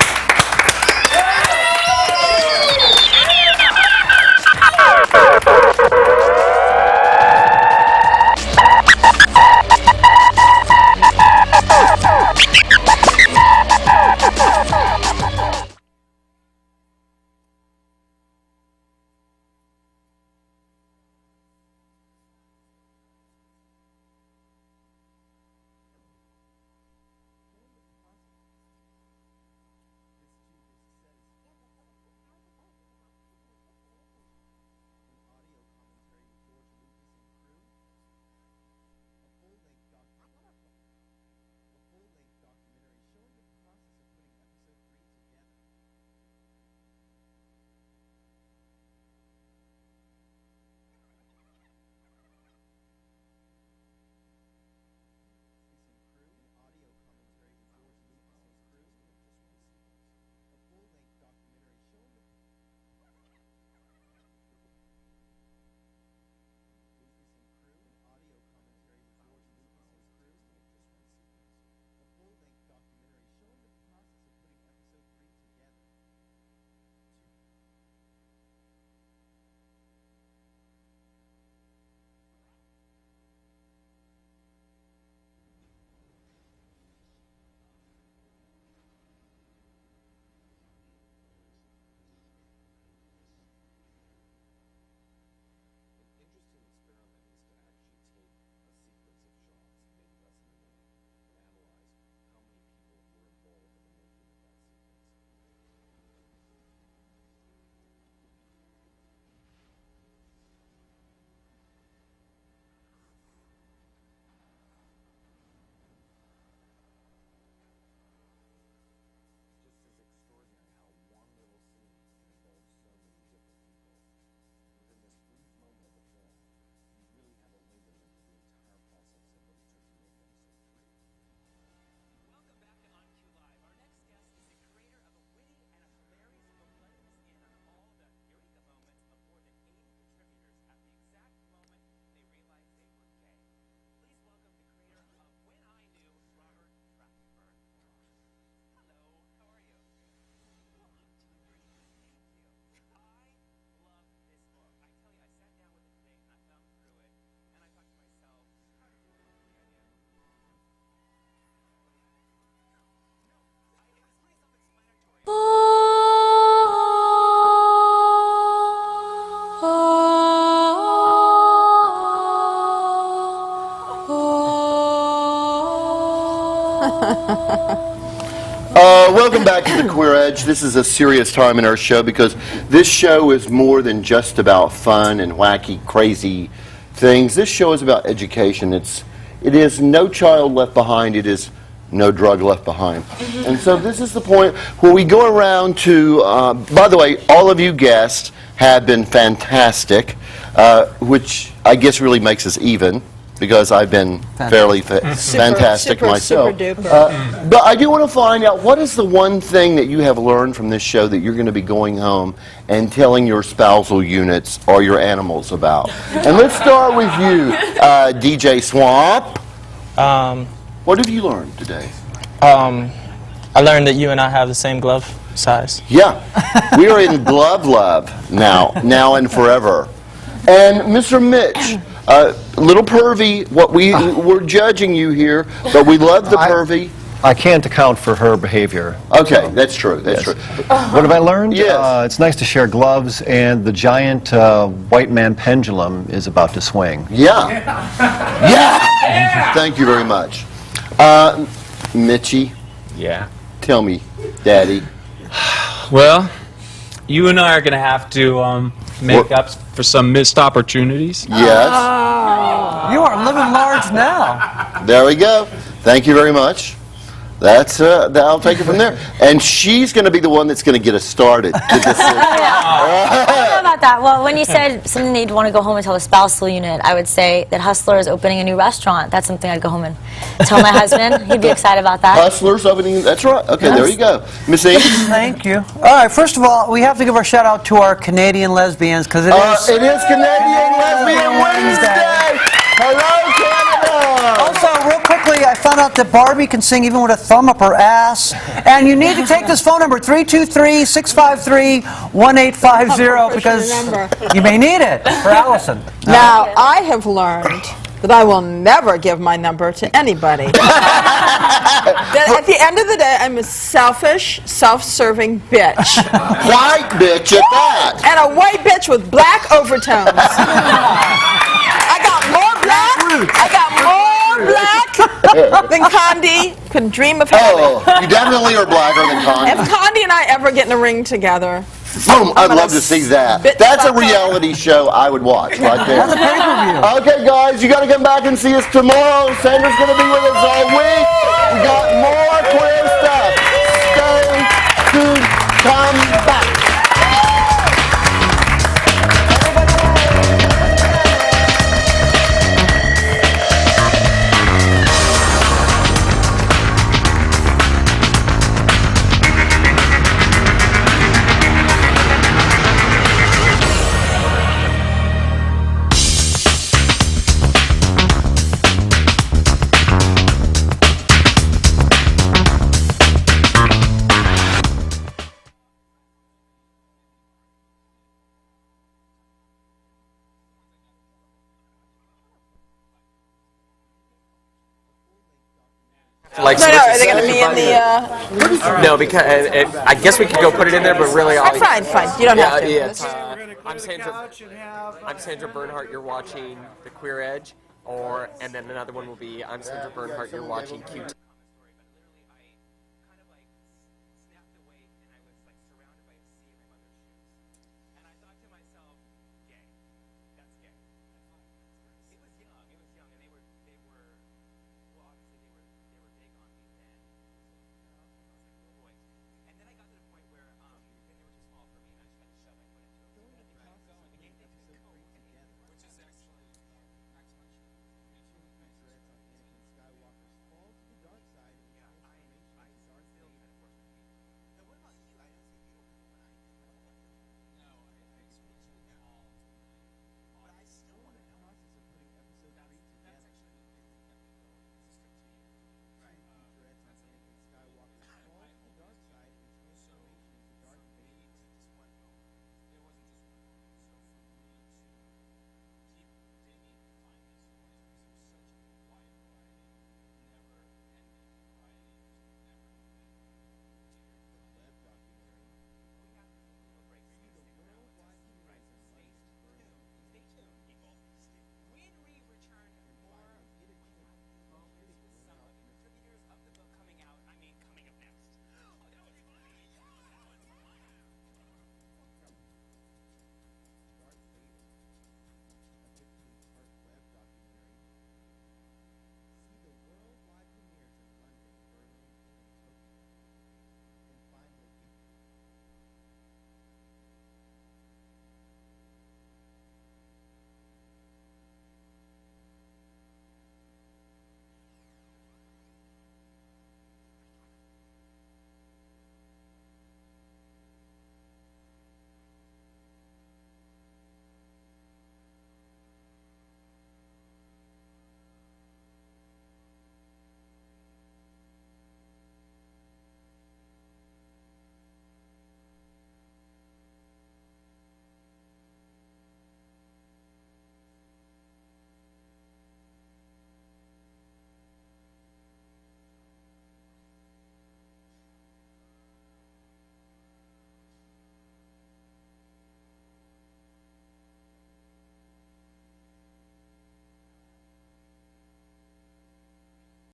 [SPEAKER 3] Welcome back to The Queer Edge. This is a serious time in our show because this show is more than just about fun and wacky, crazy things. This show is about education. It is no child left behind. It is no drug left behind. And so this is the point where we go around to, by the way, all of you guests have been fantastic, which I guess really makes us even, because I've been fairly fantastic myself.
[SPEAKER 12] Super duper.
[SPEAKER 3] But I do want to find out, what is the one thing that you have learned from this show that you're going to be going home and telling your spousal units or your animals about? And let's start with you, DJ Swamp. What have you learned today?
[SPEAKER 7] I learned that you and I have the same glove size.
[SPEAKER 3] Yeah, we are in glove love now and forever. And Mr. Mitch, little pervy, we're judging you here, but we love the pervy.
[SPEAKER 13] I can't account for her behavior.
[SPEAKER 3] Okay, that's true, that's true.
[SPEAKER 13] What have I learned?
[SPEAKER 3] Yes.
[SPEAKER 13] It's nice to share gloves, and the giant white man pendulum is about to swing.
[SPEAKER 3] Yeah. Yeah! Thank you very much. Mitchie.
[SPEAKER 14] Yeah.
[SPEAKER 3] Tell me, Daddy.
[SPEAKER 14] Well, you and I are going to have to make up for some missed opportunities.
[SPEAKER 3] Yes.
[SPEAKER 4] You are living large now.
[SPEAKER 3] There we go. Thank you very much. That's I'll take it from there. And she's going to be the one that's going to get us started.
[SPEAKER 11] I don't know about that. Well, when you said something that you'd want to go home and tell the spousal unit, I would say that Hustler is opening a new restaurant. That's something I'd go home and tell my husband. He'd be excited about that.
[SPEAKER 3] Hustler's opening, that's right. Okay,
[SPEAKER 4] Yes.
[SPEAKER 3] There you go. Miss E?
[SPEAKER 4] Thank you. All right, first of all, we have to give our shout out to our Canadian lesbians because it is
[SPEAKER 3] Canadian Lesbian Wednesday. Hello, Canada.
[SPEAKER 4] Also, real quickly, I found out that Barbie can sing even with a thumb up her ass. And you need to take this phone number, 323-653-1850, because you may need it for Allison.
[SPEAKER 12] Now, I have learned that I will never give my number to anybody. That at the end of the day, I'm a selfish, self-serving bitch.
[SPEAKER 3] White bitch at that.
[SPEAKER 12] And a white bitch with black overtones. I got more black than Condi could dream of having.
[SPEAKER 3] Oh, you definitely are blacker than Condi.
[SPEAKER 12] If Condi and I ever get in a ring together,
[SPEAKER 3] Boom, I'd love to see that. That's a reality show I would watch right there.
[SPEAKER 4] That's a pay-per-view.
[SPEAKER 3] Okay, guys, you got to come back and see us tomorrow. Sandra's going to be with us all week. We got more queer stuff. Stay tuned. Come back.
[SPEAKER 12] Like, are they going to be in the?
[SPEAKER 15] No, because I guess we could go put it in there, but really,
[SPEAKER 12] Fine. You don't have to.
[SPEAKER 15] I'm Sandra Bernhardt. You're watching The Queer Edge, and then another one will be I'm Sandra Bernhardt. You're watching Q.